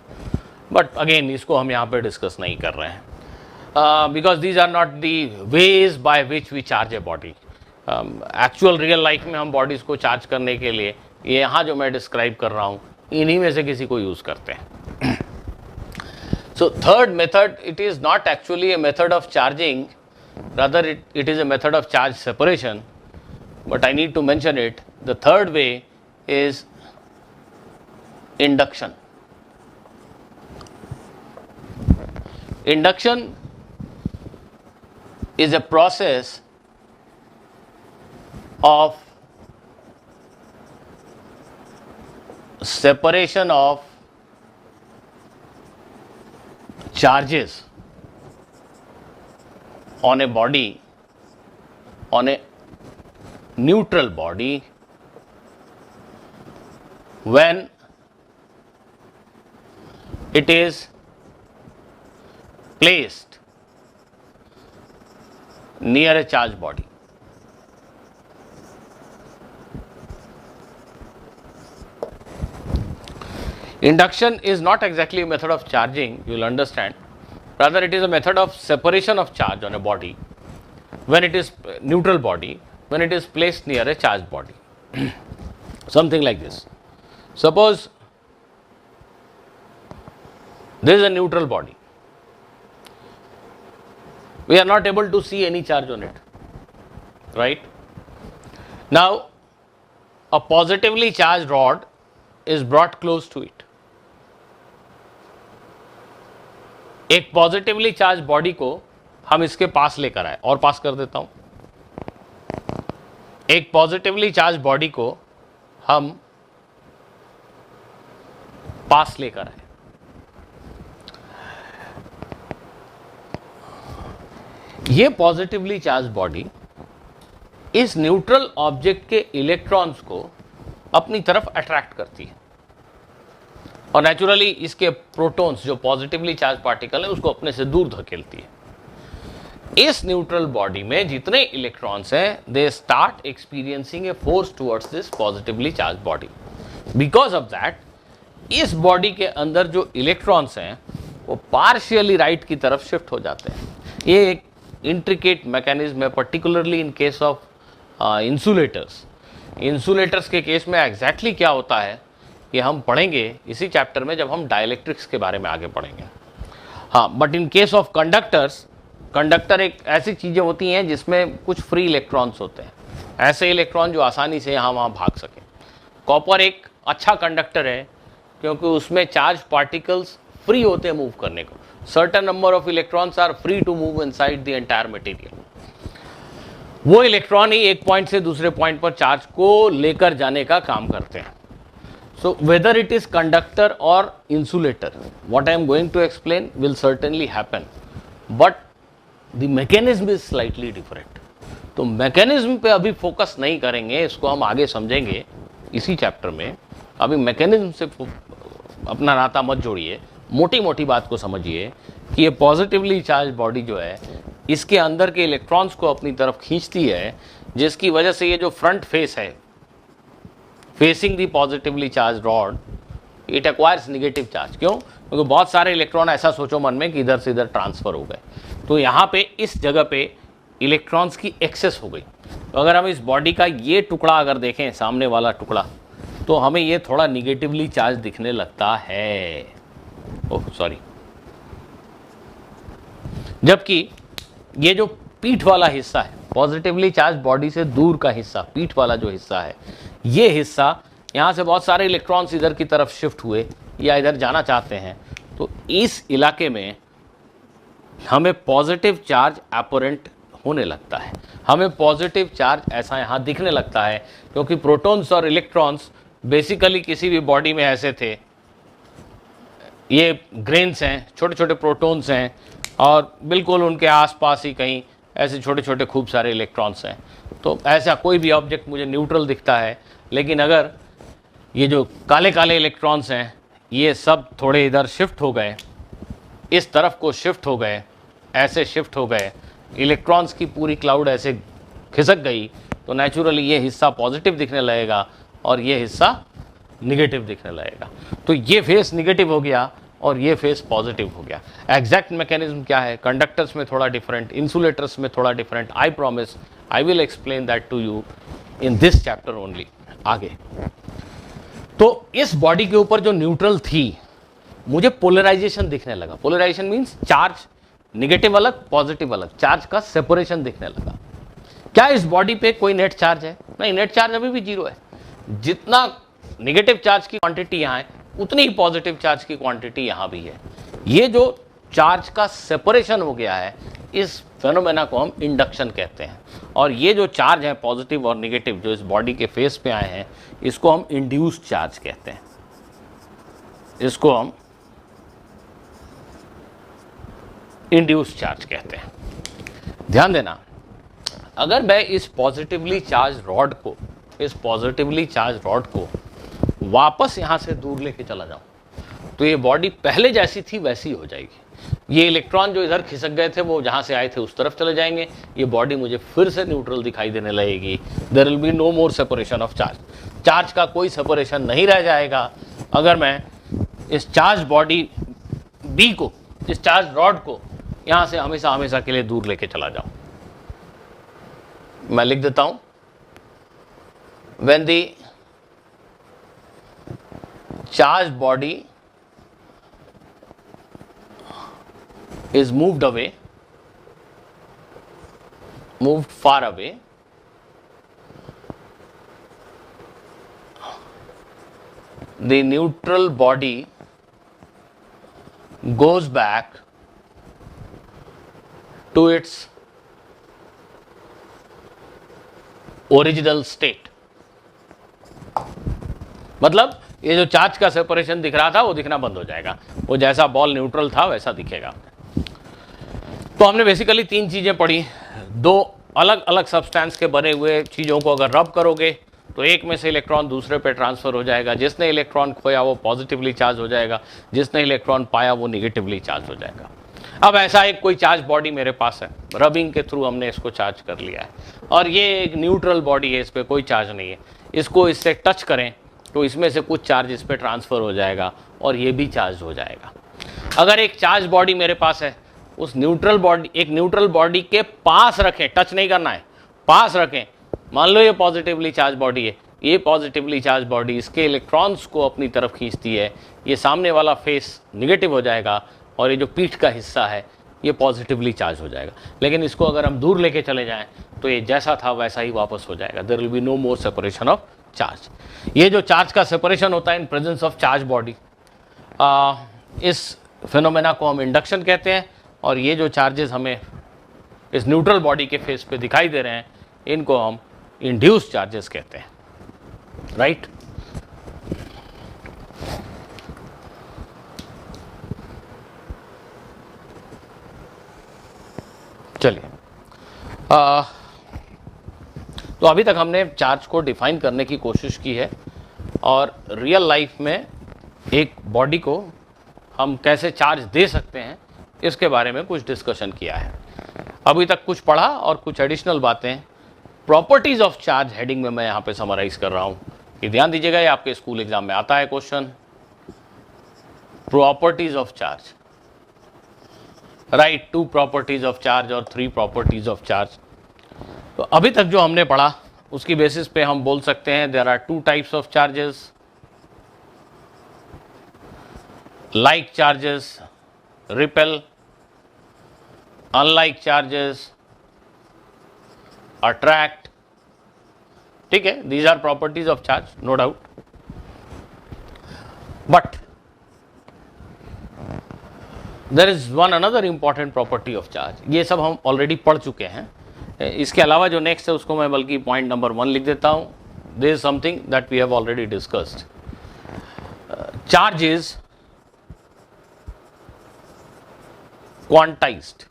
but again इसको हम यहाँ पे डिस्कस नहीं कर रहे हैं, because these are not the ways by which we charge a body. Actual real life में हम बॉडीज को चार्ज करने के लिए ये यहाँ जो मैं डिस्क्राइब कर रहा हूँ, इन्हीं में से किसी को यूज़ करते हैं। So third method, it is not actually a method of charging, rather it is a method of charge separation, but I need to mention it. The third way is induction. Induction is a process of separation of charges on a body, on a neutral body, when it is placed near a charged body. Induction is not exactly a method of charging, you will understand. Rather, it is a method of separation of charge on a body when it is neutral body, when it is placed near a charged body. Something like this. Suppose this is a neutral body. We are not able to see any charge on it, right? Now, a positively charged rod is brought close to it. एक positively charge body को हम इसके पास लेकर आए, और पास कर देता हूं। एक पॉजिटिवली चार्ज बॉडी को हम पास लेकर आए। ये पॉजिटिवली चार्ज बॉडी इस न्यूट्रल ऑब्जेक्ट के इलेक्ट्रॉन्स को अपनी तरफ अट्रैक्ट करती है और नेचुरली इसके प्रोटॉन्स जो पॉजिटिवली चार्ज पार्टिकल है उसको अपने से दूर धकेलती है। इस न्यूट्रल बॉडी में जितने इलेक्ट्रॉन्स हैं, they start experiencing a force towards this positively charge body. Because of that, इस बॉडी के अंदर जो इलेक्ट्रॉन्स हैं वो पार्शियली राइट की तरफ शिफ्ट हो जाते हैं। ये एक इंट्रिकेट मैकेनिज्म है, particularly in case of insulators. Insulators के केस में एग्जैक्टली क्या होता है ये हम पढ़ेंगे इसी चैप्टर में जब हम डाइलेक्ट्रिक्स के बारे में आगे पढ़ेंगे। हाँ, but in case of conductors, conductor एक ऐसी चीज़ें होती हैं जिसमें कुछ फ्री इलेक्ट्रॉन्स होते हैं, ऐसे इलेक्ट्रॉन जो आसानी से यहाँ वहाँ भाग सकें। कॉपर एक अच्छा कंडक्टर है क्योंकि उसमें चार्ज पार्टिकल्स फ्री होते हैं मूव करने को। Certain number of electrons are free to move inside the entire material. वो इलेक्ट्रॉन ही एक पॉइंट से दूसरे पॉइंट पर चार्ज को लेकर जाने का काम करते हैं। So whether it is conductor or insulator, what I am going to explain will certainly happen, but the mechanism is slightly different. तो मैकेनिज्म पे अभी फोकस नहीं करेंगे, इसको हम आगे समझेंगे इसी चैप्टर में। अभी मैकेनिज्म से अपना नाता मत जोड़िए, मोटी मोटी बात को समझिए कि ये पॉजिटिवली चार्ज बॉडी जो है इसके अंदर के इलेक्ट्रॉन्स को अपनी तरफ खींचती है, जिसकी वजह से ये जो फ्रंट फेस है facing the positively charge rod, it acquires negative charge. क्यों? क्योंकि बहुत सारे इलेक्ट्रॉन, ऐसा सोचो मन में कि इधर से इधर ट्रांसफर हो गए, तो यहाँ पे इस जगह पे इलेक्ट्रॉन्स की एक्सेस हो गई। तो अगर हम इस बॉडी का ये टुकड़ा अगर देखें, सामने वाला टुकड़ा, तो हमें ये थोड़ा निगेटिवली चार्ज दिखने लगता है। Oh sorry. जबकि ये जो पीठ वाला हिस्सा है, पॉजिटिवली चार्ज बॉडी से दूर का हिस्सा, पीठ वाला जो हिस्सा है, ये हिस्सा, यहाँ से बहुत सारे इलेक्ट्रॉन्स इधर की तरफ शिफ्ट हुए या इधर जाना चाहते हैं, तो इस इलाके में हमें पॉजिटिव चार्ज एपोरेंट होने लगता है। हमें पॉजिटिव चार्ज ऐसा यहाँ दिखने लगता है, क्योंकि प्रोटॉन्स और इलेक्ट्रॉन्स बेसिकली किसी भी बॉडी में ऐसे थे, ये ग्रेन्स हैं, छोटे छोटे प्रोटॉन्स हैं, और बिल्कुल उनके आसपास ही कहीं ऐसे छोटे छोटे खूब सारे इलेक्ट्रॉन्स हैं। तो ऐसा कोई भी ऑब्जेक्ट मुझे न्यूट्रल दिखता है, लेकिन अगर ये जो काले काले इलेक्ट्रॉन्स हैं ये सब थोड़े इधर शिफ्ट हो गए, इस तरफ को शिफ्ट हो गए, ऐसे शिफ्ट हो गए, इलेक्ट्रॉन्स की पूरी क्लाउड ऐसे खिसक गई, तो नेचुरली ये हिस्सा पॉजिटिव दिखने लगेगा और ये हिस्सा निगेटिव दिखने लगेगा। तो ये फेस निगेटिव हो गया और ये फेस पॉजिटिव हो गया। एग्जैक्ट मैकेनिज्म क्या है? कंडक्टर्स में थोड़ा डिफरेंट, इंसुलेटर्स में थोड़ा different. I promise I will explain that to you in this chapter only. आगे तो इस बॉडी के ऊपर जो न्यूट्रल थी, मुझे पोलराइजेशन दिखने लगा। पोलराइजेशन मीन्स चार्ज निगेटिव अलग, पॉजिटिव अलग, चार्ज का सेपरेशन दिखने लगा। क्या इस बॉडी पे कोई नेट चार्ज है? नहीं, नेट चार्ज अभी भी जीरो है। जितना निगेटिव चार्ज की क्वांटिटी यहाँ है, उतनी ही पॉजिटिव चार्ज की क्वांटिटी यहाँ भी है। ये जो चार्ज का सेपरेशन हो गया है, इस फेनोमेना को हम इंडक्शन कहते हैं। और ये जो चार्ज है पॉजिटिव और निगेटिव जो इस बॉडी के फेस पे आए हैं, इसको हम इंड्यूस्ड चार्ज कहते हैं। इसको हम इंड्यूस्ड चार्ज कहते हैं। ध्यान देना, अगर मैं इस पॉजिटिवली चार्ज रॉड को, इस पॉजिटिवली चार्ज रॉड को वापस यहां से दूर लेके चला जाऊं, तो ये बॉडी पहले जैसी थी वैसी हो जाएगी। ये इलेक्ट्रॉन जो इधर खिसक गए थे वो जहां से आए थे उस तरफ चले जाएंगे, ये बॉडी मुझे फिर से न्यूट्रल दिखाई देने लगेगी। There will be no more separation of charge. Charge का कोई सेपरेशन नहीं रह जाएगा अगर मैं इस चार्ज बॉडी बी को, इस चार्ज रॉड को यहां से हमेशा हमेशा के लिए दूर लेके चला जाऊं। मैं लिख देता हूं, when the charge body is moved away, moved far away, the neutral body goes back to its original state। मतलब ये जो चार्ज का सेपरेशन दिख रहा था वो दिखना बंद हो जाएगा, वो जैसा बॉल न्यूट्रल था वैसा दिखेगा। तो हमने बेसिकली तीन चीज़ें पढ़ी। दो अलग अलग सब्सटेंस के बने हुए चीज़ों को अगर रब करोगे तो एक में से इलेक्ट्रॉन दूसरे पे ट्रांसफ़र हो जाएगा। जिसने इलेक्ट्रॉन खोया वो पॉजिटिवली चार्ज हो जाएगा, जिसने इलेक्ट्रॉन पाया वो निगेटिवली चार्ज हो जाएगा। अब ऐसा एक कोई चार्ज बॉडी मेरे पास है, रबिंग के थ्रू हमने इसको चार्ज कर लिया है, और ये एक न्यूट्रल बॉडी है, इस पर कोई चार्ज नहीं है। इसको इससे टच करें तो इसमें से कुछ चार्ज इस पर ट्रांसफ़र हो जाएगा और ये भी चार्ज हो जाएगा। अगर एक चार्ज बॉडी मेरे पास है, उस न्यूट्रल बॉडी, एक न्यूट्रल बॉडी के पास रखें, टच नहीं करना है, पास रखें। मान लो ये पॉजिटिवली चार्ज बॉडी है, ये पॉजिटिवली चार्ज बॉडी इसके इलेक्ट्रॉन्स को अपनी तरफ खींचती है। ये सामने वाला फेस निगेटिव हो जाएगा और ये जो पीठ का हिस्सा है ये पॉजिटिवली चार्ज हो जाएगा। लेकिन इसको अगर हम दूर लेके चले जाएं तो ये जैसा था वैसा ही वापस हो जाएगा। There will be no more separation of charge. ये जो चार्ज का सेपरेशन होता है in presence of charge body, इस फिनोमेना को हम इंडक्शन कहते हैं। और ये जो चार्जेस हमें इस न्यूट्रल बॉडी के फेस पे दिखाई दे रहे हैं, इनको हम इंड्यूस्ड चार्जेस कहते हैं। राइट? चलिए, तो अभी तक हमने चार्ज को डिफाइन करने की कोशिश की है और रियल लाइफ में एक बॉडी को हम कैसे चार्ज दे सकते हैं इसके बारे में कुछ डिस्कशन किया है। अभी तक कुछ पढ़ा और कुछ एडिशनल बातें प्रॉपर्टीज ऑफ चार्ज हेडिंग में मैं यहाँ पे समराइज कर रहा हूँ कि ध्यान दीजिएगा, ये आपके स्कूल एग्जाम में आता है question. Properties of charge, right, 2 properties of charge और 3 प्रॉपर्टीज ऑफ चार्ज। तो अभी तक जो हमने पढ़ा उसकी बेसिस पे हम बोल सकते हैं there are 2 types of charges, like charges repel, unlike charges attract। ठीक है, these are properties of charge, no doubt, but there is one another important property of charge। ये सब हम ऑलरेडी पढ़ चुके हैं। इसके अलावा जो नेक्स्ट है उसको मैं बल्कि पॉइंट नंबर 1 लिख देता हूँ। there is something that we have already discussed। charge is quantized।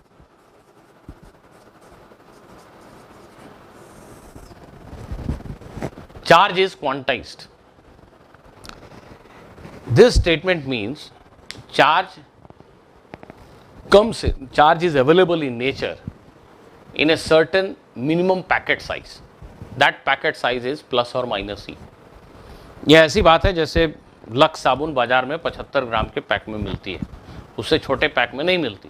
Charge is quantized। This statement means charge is available in nature in a certain minimum packet size। That packet size is plus or minus e। यह ऐसी बात है जैसे lux साबुन बाजार में 75 ग्राम के pack में मिलती है, उससे छोटे पैक में नहीं मिलती।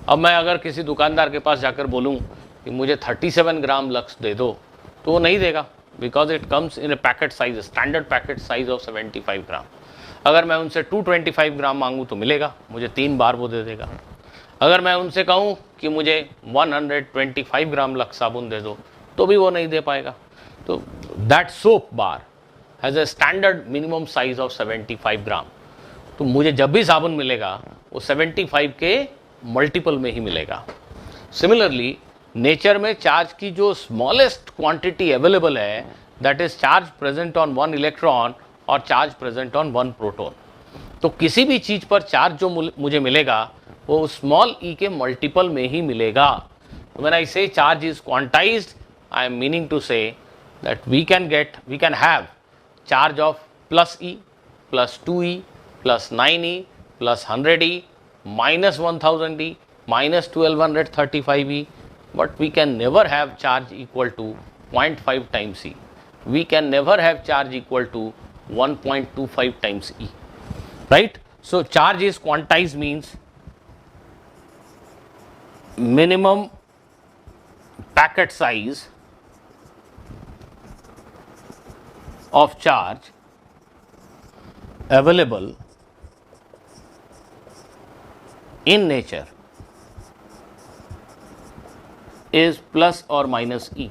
अब मैं अगर किसी दुकानदार के पास जाकर बोलूं कि मुझे 37 ग्राम लक्स दे दो तो वो नहीं देगा, because it comes in A packet size, standard packet size of 75 ग्राम। अगर मैं उनसे 225 ग्राम मांगूँ तो मिलेगा, मुझे 3 बार वो दे देगा। अगर मैं उनसे कहूँ कि मुझे 125 ग्राम लक्स साबुन दे दो तो भी वो नहीं दे पाएगा। तो that soap bar has a standard minimum size of 75 ग्राम। तो मुझे जब भी साबुन मिलेगा वो 75 के मल्टीपल में ही मिलेगा। सिमिलरली नेचर में चार्ज की जो स्मॉलेस्ट क्वांटिटी अवेलेबल है that is charge present on 1 electron और चार्ज प्रेजेंट ऑन 1 प्रोटॉन। तो किसी भी चीज पर चार्ज जो मुझे मिलेगा वो स्मॉल ई के मल्टीपल में ही मिलेगा। When I say charge is quantized, I am meaning to say that we can have charge of plus e, plus 2e, plus 9e, plus 100e, minus 1000e, minus 1235e, but we can never have charge equal to 0.5 times e. We can never have charge equal to 1.25 times e, right? So charge is quantized means minimum packet size of charge available in nature is plus or minus e।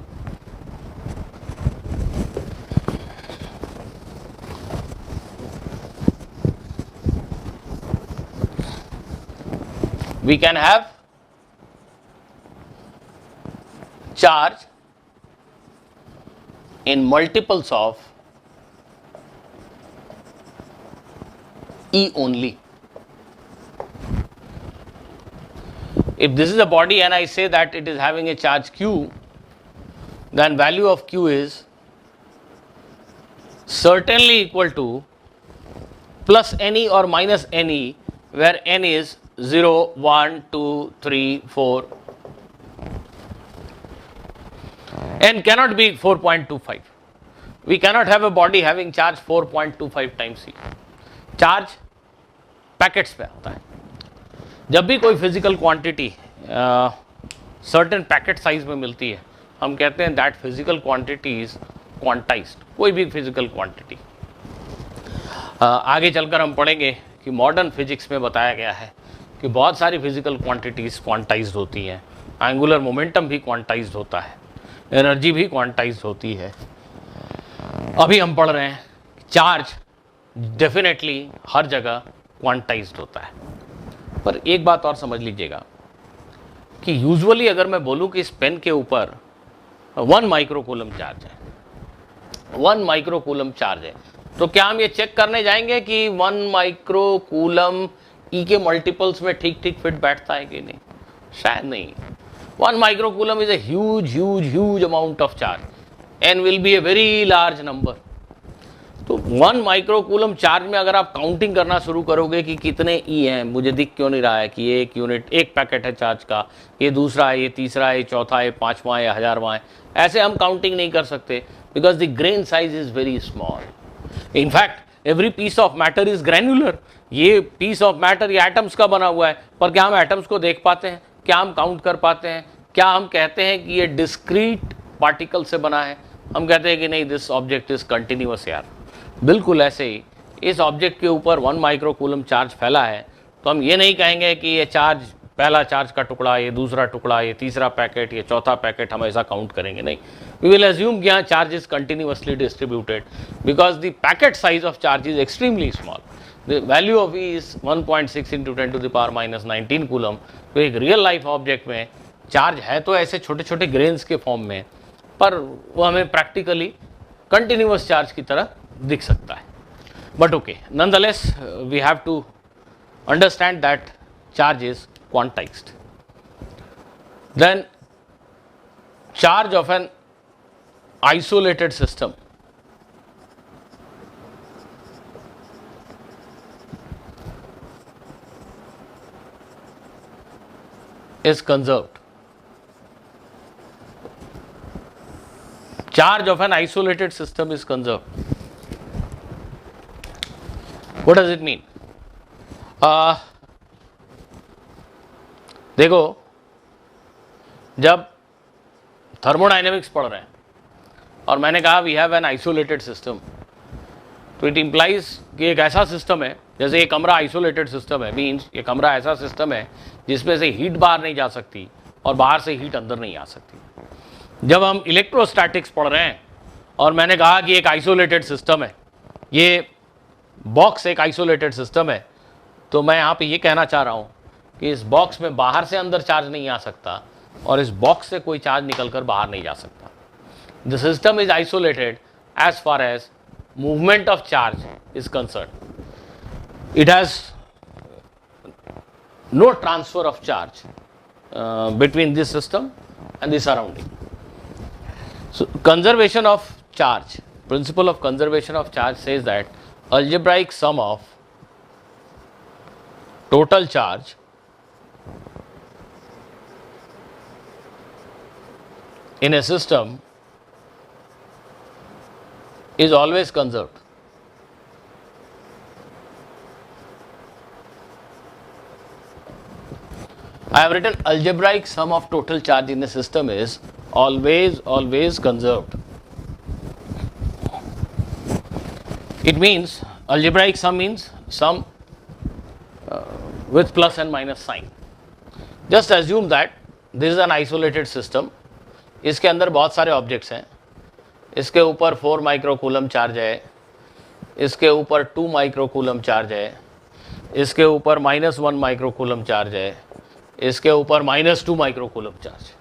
We can have charge in multiples of e only। If this is a body and I say that it is having a charge q, then value of q is certainly equal to plus ne or minus ne, where n is 0, 1, 2, 3, 4. N cannot be 4.25. We cannot have a body having charge 4.25 times c। Charge packets पे होता है। जब भी कोई physical quantity certain packet size में मिलती है हम कहते हैं that physical quantity is quantized. कोई भी फिजिकल क्वांटिटी, आगे चलकर हम पढ़ेंगे कि मॉडर्न फिजिक्स में बताया गया है कि बहुत सारी फिजिकल क्वांटिटीज क्वांटाइज्ड होती हैं। एंगुलर मोमेंटम भी क्वांटाइज्ड होता है, एनर्जी भी क्वांटाइज्ड होती है। अभी हम पढ़ रहे हैं चार्ज डेफिनेटली हर जगह क्वांटाइज्ड होता है। पर एक बात और समझ लीजिएगा कि यूजुअली अगर मैं बोलूं कि इस पेन के ऊपर 1 माइक्रोकूलम चार्ज है, 1 माइक्रोकूलम चार्ज है, तो क्या हम ये चेक करने जाएंगे कि 1 माइक्रोकूलम ई के मल्टीपल्स में ठीक ठीक फिट बैठता है कि नहीं? शायद नहीं। 1 microcoulomb is a huge huge huge amount of charge. n will be a very large number. तो 1 माइक्रोकूलम चार्ज में अगर आप काउंटिंग करना शुरू करोगे कि कितने ई हैं, मुझे दिख क्यों नहीं रहा है कि ये एक यूनिट, एक पैकेट है चार्ज का, ये दूसरा है, ये तीसरा है, ये चौथा है, पांचवा है, 1000वां है, ऐसे हम काउंटिंग नहीं कर सकते because the grain size is very small. In fact every piece of matter is granular. ये पीस ऑफ मैटर ये एटम्स का बना हुआ है, पर क्या हम एटम्स को देख पाते हैं? क्या हम काउंट कर पाते हैं? क्या हम कहते हैं कि ये डिस्क्रीट पार्टिकल से बना है? हम कहते हैं कि नहीं, दिस ऑब्जेक्ट इज कंटिन्यूअस. यार बिल्कुल ऐसे ही इस ऑब्जेक्ट के ऊपर 1 माइक्रोकूलम चार्ज फैला है, तो हम ये नहीं कहेंगे कि ये चार्ज, पहला चार्ज का टुकड़ा, ये दूसरा टुकड़ा, ये तीसरा पैकेट, ये चौथा पैकेट, हम ऐसा काउंट करेंगे नहीं. वी विल अज्यूम कि यहाँ charge is continuously distributed because the packet size of charge is extremely small. The value of E is 1.6 into 10⁻⁻19 coulomb. तो एक रियल लाइफ ऑब्जेक्ट में चार्ज है तो ऐसे छोटे छोटे ग्रेन्स के फॉर्म में, पर वो हमें प्रैक्टिकली कंटिन्यूअस चार्ज की तरह दिख सकता है. But okay, nonetheless we have to understand that charge is quantized. Then charge of an isolated system is conserved. Charge of an isolated system is conserved. What does it mean? देखो, जब thermodynamics पढ़ रहे हैं और मैंने कहा we have an isolated system, तो it implies कि एक ऐसा सिस्टम है, जैसे ये कमरा आइसोलेटेड सिस्टम है, मीन्स ये कमरा ऐसा सिस्टम है जिसमें से हीट बाहर नहीं जा सकती और बाहर से हीट अंदर नहीं आ सकती. जब हम इलेक्ट्रोस्टैटिक्स पढ़ रहे हैं और मैंने कहा कि एक आइसोलेटेड सिस्टम है, ये बॉक्स एक आइसोलेटेड सिस्टम है, तो मैं यहाँ पे ये कहना चाह रहा हूँ कि इस बॉक्स में बाहर से अंदर चार्ज नहीं आ सकता और इस बॉक्स से कोई चार्ज निकल कर बाहर नहीं जा सकता. The system is isolated as far as movement of charge is concerned. It has no transfer of charge between this system and the surrounding. So conservation of charge, principle of conservation of charge says that algebraic sum of total charge in a system is always conserved. I have written algebraic sum of total charge in the system is always conserved. It means algebraic sum means sum with plus and minus sign. Just assume that this is an isolated system. इसके अंदर बहुत सारे objects हैं. इसके ऊपर 4 microcoulomb charge है, इसके ऊपर 2 माइक्रोकूलम चार्ज है, इसके ऊपर -1 माइक्रोकूलम चार्ज है, इसके ऊपर -2 माइक्रोकूलम चार्ज.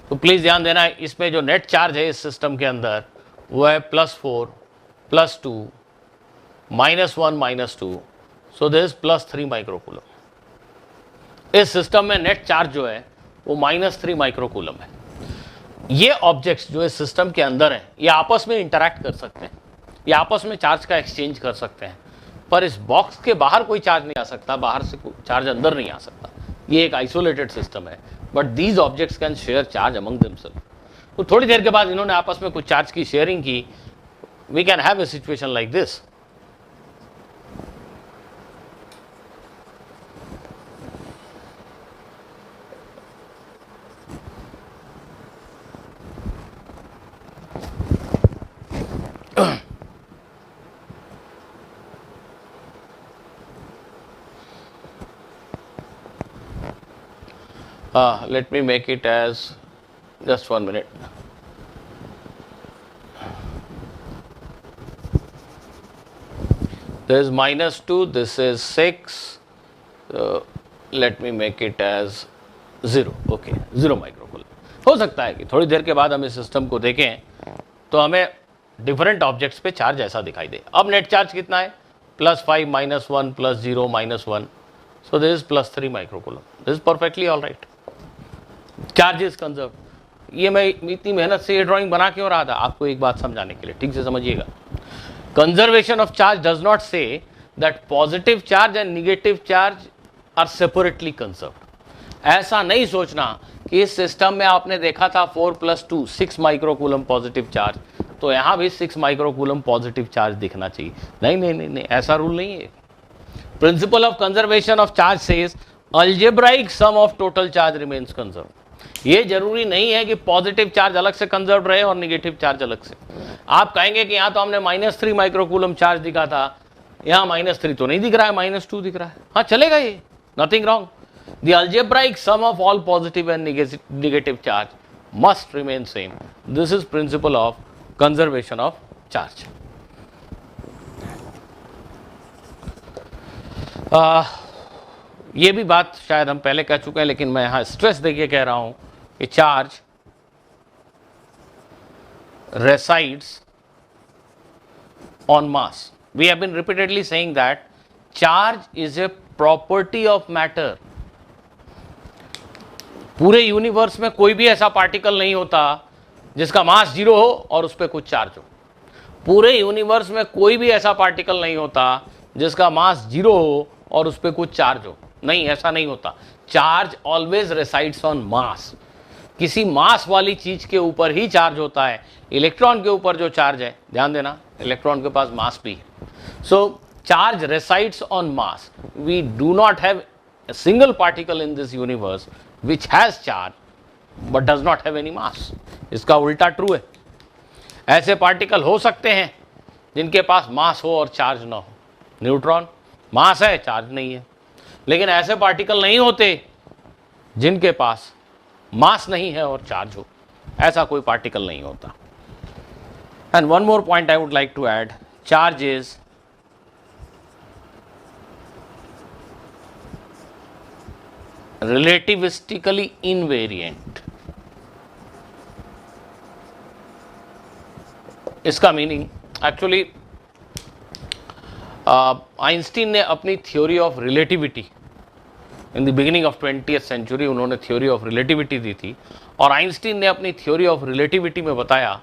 तो प्लीज़ ध्यान देना, इसमें जो नेट चार्ज है इस सिस्टम के अंदर वो है +4 +2 -1 -2, सो दिस +3 माइक्रोकूलम. इस सिस्टम में नेट चार्ज जो है वो -3 माइक्रोकूलम है. ये ऑब्जेक्ट्स जो इस सिस्टम के अंदर हैं ये आपस में इंटरैक्ट कर सकते हैं, ये आपस में चार्ज का एक्सचेंज कर सकते हैं, पर इस बॉक्स के बाहर कोई चार्ज नहीं आ सकता, बाहर से चार्ज अंदर नहीं आ सकता. ये एक आइसोलेटेड सिस्टम है, but these objects can share charge among themself. तो थोड़ी देर के बाद इन्होंने आपस में कुछ चार्ज की शेयरिंग की. We can have a situation like this. Let me make it as just 1 minute. This is -2, this is 6. Let me make it as 0. Okay, 0 microcoulomb. हो सकता है कि थोड़ी देर के बाद हम इस सिस्टम को देखें तो हमें डिफरेंट ऑब्जेक्ट्स पे चार्ज ऐसा दिखाई दे. अब नेट चार्ज कितना है? +5 -1 +0 -1. So this is +3 microcoulomb. This is perfectly all right. Charge is conserved. ये मैं इतनी मेहनत से ये ड्राइंग बना क्यों रहा था, आपको एक बात समझाने के लिए, ठीक से समझिएगा। Conservation of charge does not say that positive charge and negative charge are separately conserved. ऐसा नहीं सोचना कि इस सिस्टम में आपने देखा था 4 + 2 6 माइक्रोकूलम पॉजिटिव चार्ज, तो यहां भी 6 माइक्रोकूलम पॉजिटिव चार्ज दिखना चाहिए। नहीं नहीं नहीं नहीं, ऐसा रूल नहीं है। Principle of conservation of charge says algebraic sum of total charge remains conserve. ये जरूरी नहीं है कि पॉजिटिव चार्ज अलग से कंजर्व रहे और निगेटिव चार्ज अलग से। आप कहेंगे कि यहां तो हमने -3 माइक्रोकूलम चार्ज दिखा था, यहां -3 तो नहीं दिख रहा है, -2 दिख रहा है। हाँ चलेगा, ये nothing wrong. The algebraic sum of all positive and negative charge must remain same. This is principle of conservation of charge. ये भी बात शायद हम पहले कह चुके हैं, लेकिन मैं यहाँ स्ट्रेस देके कह रहा हूं कि charge resides on mass. We have been repeatedly saying that charge is a property of matter. पूरे यूनिवर्स में कोई भी ऐसा पार्टिकल नहीं होता जिसका मास 0 हो और उस पर कुछ चार्ज हो। पूरे यूनिवर्स में कोई भी ऐसा पार्टिकल नहीं होता जिसका मास 0 हो और उस पर कुछ चार्ज हो। नहीं, ऐसा नहीं होता। चार्ज ऑलवेज रेसाइड्स ऑन मास। किसी मास वाली चीज के ऊपर ही चार्ज होता है। इलेक्ट्रॉन के ऊपर जो चार्ज है, ध्यान देना, इलेक्ट्रॉन के पास मास भी है। So charge resides on mass. We do not have a single particle in this universe which has charge but does not have any mass. इसका उल्टा ट्रू है। ऐसे पार्टिकल हो सकते हैं जिनके पास मास हो और चार्ज ना हो। न्यूट्रॉन मास है, चार्ज नहीं है। लेकिन ऐसे पार्टिकल नहीं होते जिनके पास मास नहीं है और चार्ज हो। ऐसा कोई पार्टिकल नहीं होता। And one more point I would like to add, charge is relativistically invariant. इसका मीनिंग एक्चुअली आइंस्टीन ने अपनी theory of relativity in the beginning of 20th century उन्होंने थ्योरी ऑफ रिलेटिविटी दी थी, और आइंस्टीन ने अपनी थ्योरी ऑफ रिलेटिविटी में बताया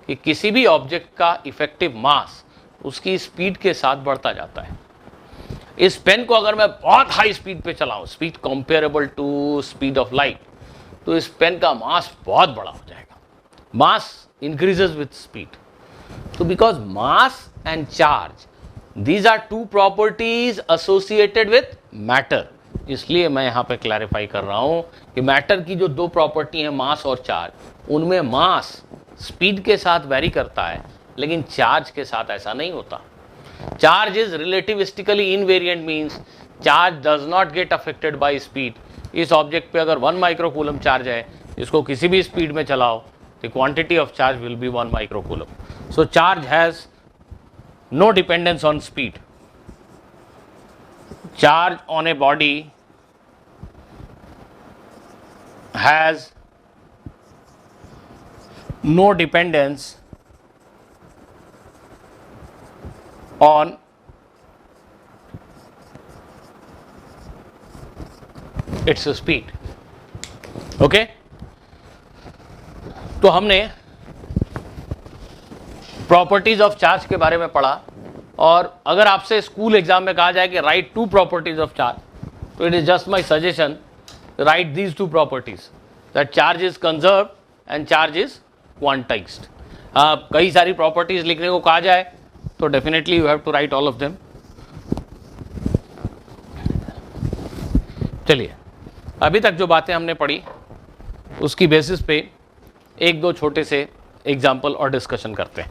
कि किसी भी ऑब्जेक्ट का इफेक्टिव मास उसकी स्पीड के साथ बढ़ता जाता है। इस पेन को अगर मैं बहुत हाई स्पीड पे चलाऊं, speed comparable to speed of light, तो इस पेन का मास बहुत बड़ा हो जाएगा। Mass increases with speed. तो because mass and charge, these are two properties associated with matter, इसलिए मैं यहां पे क्लैरिफाई कर रहा हूं कि मैटर की जो दो प्रॉपर्टी है, मास और चार्ज, उनमें मास स्पीड के साथ वेरी करता है, लेकिन चार्ज के साथ ऐसा नहीं होता। Charge is relativistically invariant means charge does not get affected by speed. इस ऑब्जेक्ट पे अगर 1 माइक्रोकूलम चार्ज है, इसको किसी भी स्पीड में चलाओ, the quantity of charge will be 1 microcoulomb. So charge has no dependence on speed. Charge on a body has no dependence on its speed. Okay, तो हमने प्रॉपर्टीज ऑफ चार्ज के बारे में पढ़ा, और अगर आपसे स्कूल एग्जाम में कहा जाए कि राइट 2 प्रॉपर्टीज ऑफ चार्ज, तो it is just my suggestion, write these 2 properties, that charge is conserve and charge is quantized. कई सारी प्रॉपर्टीज लिखने को कहा जाए तो definitely you have to write all of them. चलिए, अभी तक जो बातें हमने पढ़ी उसकी बेसिस पे एक दो छोटे से एग्जाम्पल और डिस्कशन करते हैं।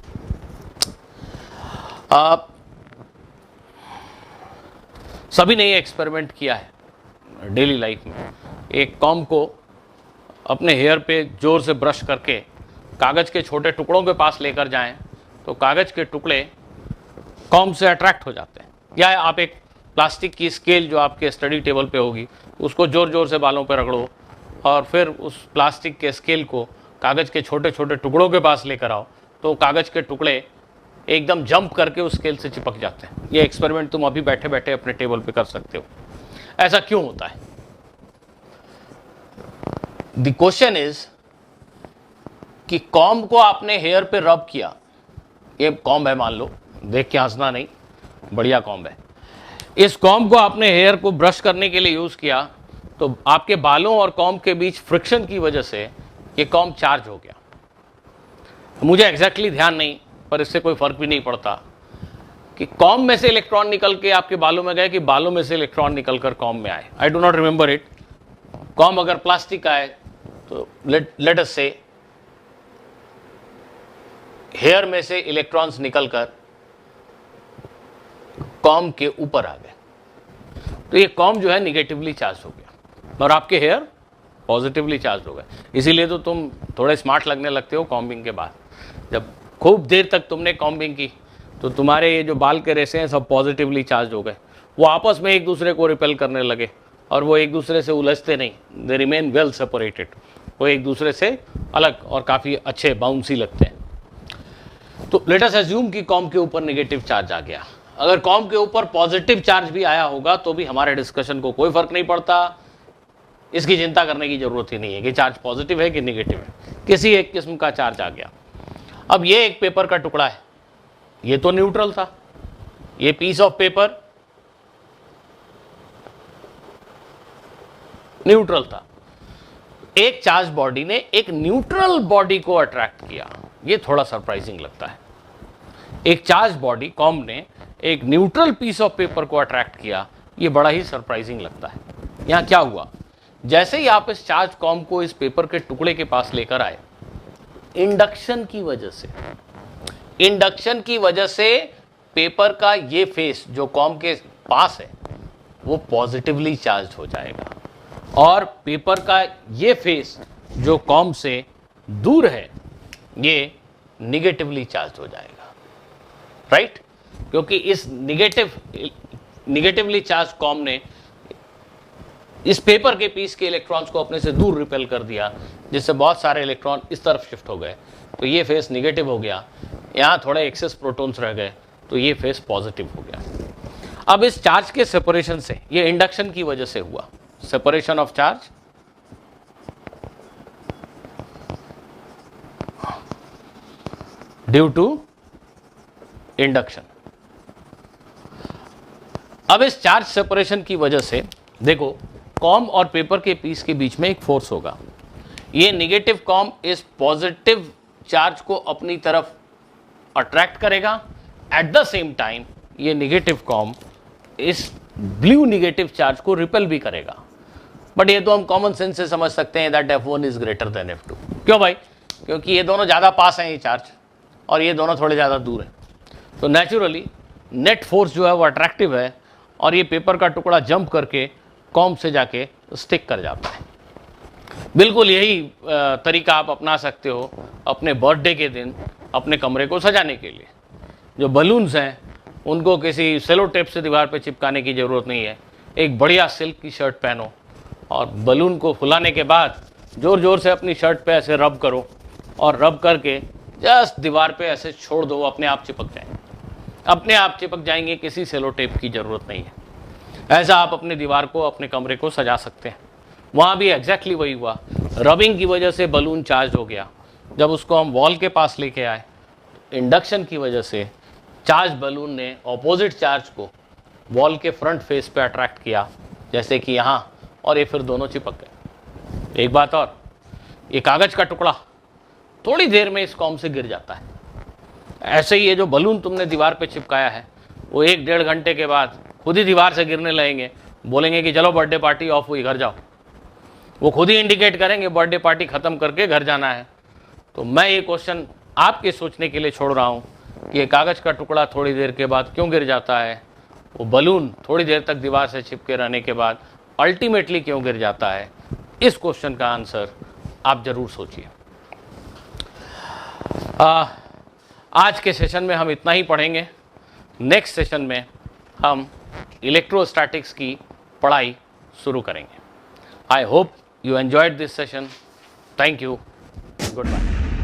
सभी ने ये एक्सपेरिमेंट किया है डेली लाइफ में। एक कॉम्ब को अपने हेयर पे जोर से ब्रश करके कागज़ के छोटे टुकड़ों के पास लेकर जाएं, तो कागज़ के टुकड़े कॉम्ब से अट्रैक्ट हो जाते हैं। या आप एक प्लास्टिक की स्केल जो आपके स्टडी टेबल पे होगी, उसको ज़ोर ज़ोर से बालों पे रगड़ो, और फिर उस प्लास्टिक के स्केल को कागज़ के छोटे छोटे टुकड़ों के पास लेकर आओ, तो कागज़ के टुकड़े एकदम जंप करके उस स्केल से चिपक जाते हैं। ये एक्सपेरिमेंट तुम अभी बैठे बैठे अपने टेबल पे कर सकते हो। ऐसा क्यों होता है? द क्वेश्चन इज कि कॉम्ब को आपने हेयर पे रब किया, ये कॉम्ब है मान लो, देख के हंसना नहीं, बढ़िया कॉम्ब है। इस कॉम्ब को आपने हेयर को ब्रश करने के लिए यूज किया, तो आपके बालों और कॉम्ब के बीच फ्रिक्शन की वजह से ये कॉम्ब चार्ज हो गया। मुझे एग्जैक्टली ध्यान नहीं, पर इससे कोई फर्क भी नहीं पड़ता कि कॉम्ब में से इलेक्ट्रॉन निकल के आपके बालों में गए कि बालों में से इलेक्ट्रॉन निकलकर कॉम्ब में आए। I do not remember it. Comb अगर प्लास्टिक का है तो लेट अस से हेयर में से इलेक्ट्रॉन्स निकलकर कॉम्ब के ऊपर आ गए, तो ये कॉम्ब जो है निगेटिवली चार्ज हो गया और आपके हेयर पॉजिटिवली चार्ज हो गए। इसीलिए तो तुम थोड़े स्मार्ट लगने लगते हो कॉम्बिंग के बाद। जब खूब देर तक तुमने कॉम्बिंग की तो तुम्हारे ये जो बाल के रेशे हैं सब पॉजिटिवली चार्ज हो गए, वो आपस में एक दूसरे को रिपेल करने लगे और वो एक दूसरे से उलझते नहीं, दे रिमेन वेल सेपरेटेड, वो एक दूसरे से अलग और काफ़ी अच्छे बाउंसी लगते हैं। तो लेट अस अज्यूम कि कॉम्ब के ऊपर नेगेटिव चार्ज आ गया। अगर कॉम्ब के ऊपर पॉजिटिव चार्ज भी आया होगा तो भी हमारे डिस्कशन को कोई फर्क नहीं पड़ता, इसकी चिंता करने की जरूरत ही नहीं है कि चार्ज पॉजिटिव है कि नेगेटिव है, किसी एक किस्म का चार्ज आ गया। अब ये एक पेपर का टुकड़ा है, ये तो न्यूट्रल था, ये पीस ऑफ पेपर न्यूट्रल था। एक चार्ज बॉडी ने एक न्यूट्रल बॉडी को अट्रैक्ट किया, ये थोड़ा सरप्राइजिंग लगता है। एक चार्ज बॉडी कॉम्ब ने एक न्यूट्रल पीस ऑफ पेपर को अट्रैक्ट किया, ये बड़ा ही सरप्राइजिंग लगता है। यहां क्या हुआ, जैसे ही आप इस चार्ज कॉम्ब को इस पेपर के टुकड़े के पास लेकर आए, इंडक्शन की वजह से पेपर का ये फेस जो कॉम्ब के पास है वो पॉजिटिवली चार्ज हो जाएगा और पेपर का ये फेस जो कॉम्ब से दूर है ये निगेटिवली चार्ज हो जाएगा, राइट? क्योंकि इस निगेटिवली चार्ज कॉम्ब ने इस पेपर के पीस के इलेक्ट्रॉन्स को अपने से दूर रिपेल कर दिया, जिससे बहुत सारे इलेक्ट्रॉन इस तरफ शिफ्ट हो गए, तो ये फेस निगेटिव हो गया। यहां थोड़े एक्सेस प्रोटॉन्स रह गए तो ये फेस पॉजिटिव हो गया। अब इस चार्ज के सेपरेशन से, ये इंडक्शन की वजह से हुआ, separation of charge due to induction. अब इस चार्ज सेपरेशन की वजह से देखो, कॉम्ब और पेपर के पीस के बीच में एक फोर्स होगा। ये निगेटिव कॉम्ब इस पॉजिटिव चार्ज को अपनी तरफ अट्रैक्ट करेगा, एट द सेम टाइम ये निगेटिव कॉम्ब इस ब्लू निगेटिव चार्ज को रिपेल भी करेगा। बट ये तो हम कॉमन सेंस से समझ सकते हैं that F1 is greater than F2। क्यों भाई? क्योंकि ये दोनों ज़्यादा पास हैं ये चार्ज और ये दोनों थोड़े ज़्यादा दूर हैं, तो नेचुरली नेट फोर्स जो है वो अट्रैक्टिव है और ये पेपर का टुकड़ा जंप करके कॉम्ब से जाके स्टिक कर जाता है। बिल्कुल यही तरीका आप अपना सकते हो अपने बर्थडे के दिन अपने कमरे को सजाने के लिए। जो बलून्स हैं उनको किसी सेलो टेप से दीवार पे चिपकाने की ज़रूरत नहीं है। एक बढ़िया सिल्क की शर्ट पहनो और बलून को फुलाने के बाद ज़ोर ज़ोर से अपनी शर्ट पे ऐसे रब करो और रब करके जस्ट दीवार पे ऐसे छोड़ दो, अपने आप चिपक जाएंगे, अपने आप चिपक जाएंगे, किसी सेलो टेप की ज़रूरत नहीं है। ऐसा आप अपने दीवार को, अपने कमरे को सजा सकते हैं। वहाँ भी एग्जैक्टली वही हुआ, रबिंग की वजह से बलून चार्ज हो गया। जब उसको हम वॉल के पास लेके आए, इंडक्शन की वजह से चार्ज बलून ने ऑपोजिट चार्ज को वॉल के फ्रंट फेस पे अट्रैक्ट किया, जैसे कि यहाँ, और ये फिर दोनों चिपक गए। एक बात और, ये कागज़ का टुकड़ा थोड़ी देर में इस कॉम्ब से गिर जाता है। ऐसे ही ये जो बलून तुमने दीवार पे चिपकाया है वो 1-1.5 घंटे के बाद खुद ही दीवार से गिरने लगेंगे, बोलेंगे कि चलो बर्थडे पार्टी ऑफ हुई, घर जाओ। वो खुद ही इंडिकेट करेंगे बर्थडे पार्टी ख़त्म करके घर जाना है। तो मैं ये क्वेश्चन आपके सोचने के लिए छोड़ रहा हूँ कि ये कागज़ का टुकड़ा थोड़ी देर के बाद क्यों गिर जाता है, वो बलून थोड़ी देर तक दीवार से चिपके रहने के बाद अल्टीमेटली क्यों गिर जाता है। इस क्वेश्चन का आंसर आप ज़रूर सोचिए। आज के सेशन में हम इतना ही पढ़ेंगे। नेक्स्ट सेशन में हम इलेक्ट्रोस्टैटिक्स की पढ़ाई शुरू करेंगे। I hope you enjoyed this session. Thank you. Goodbye.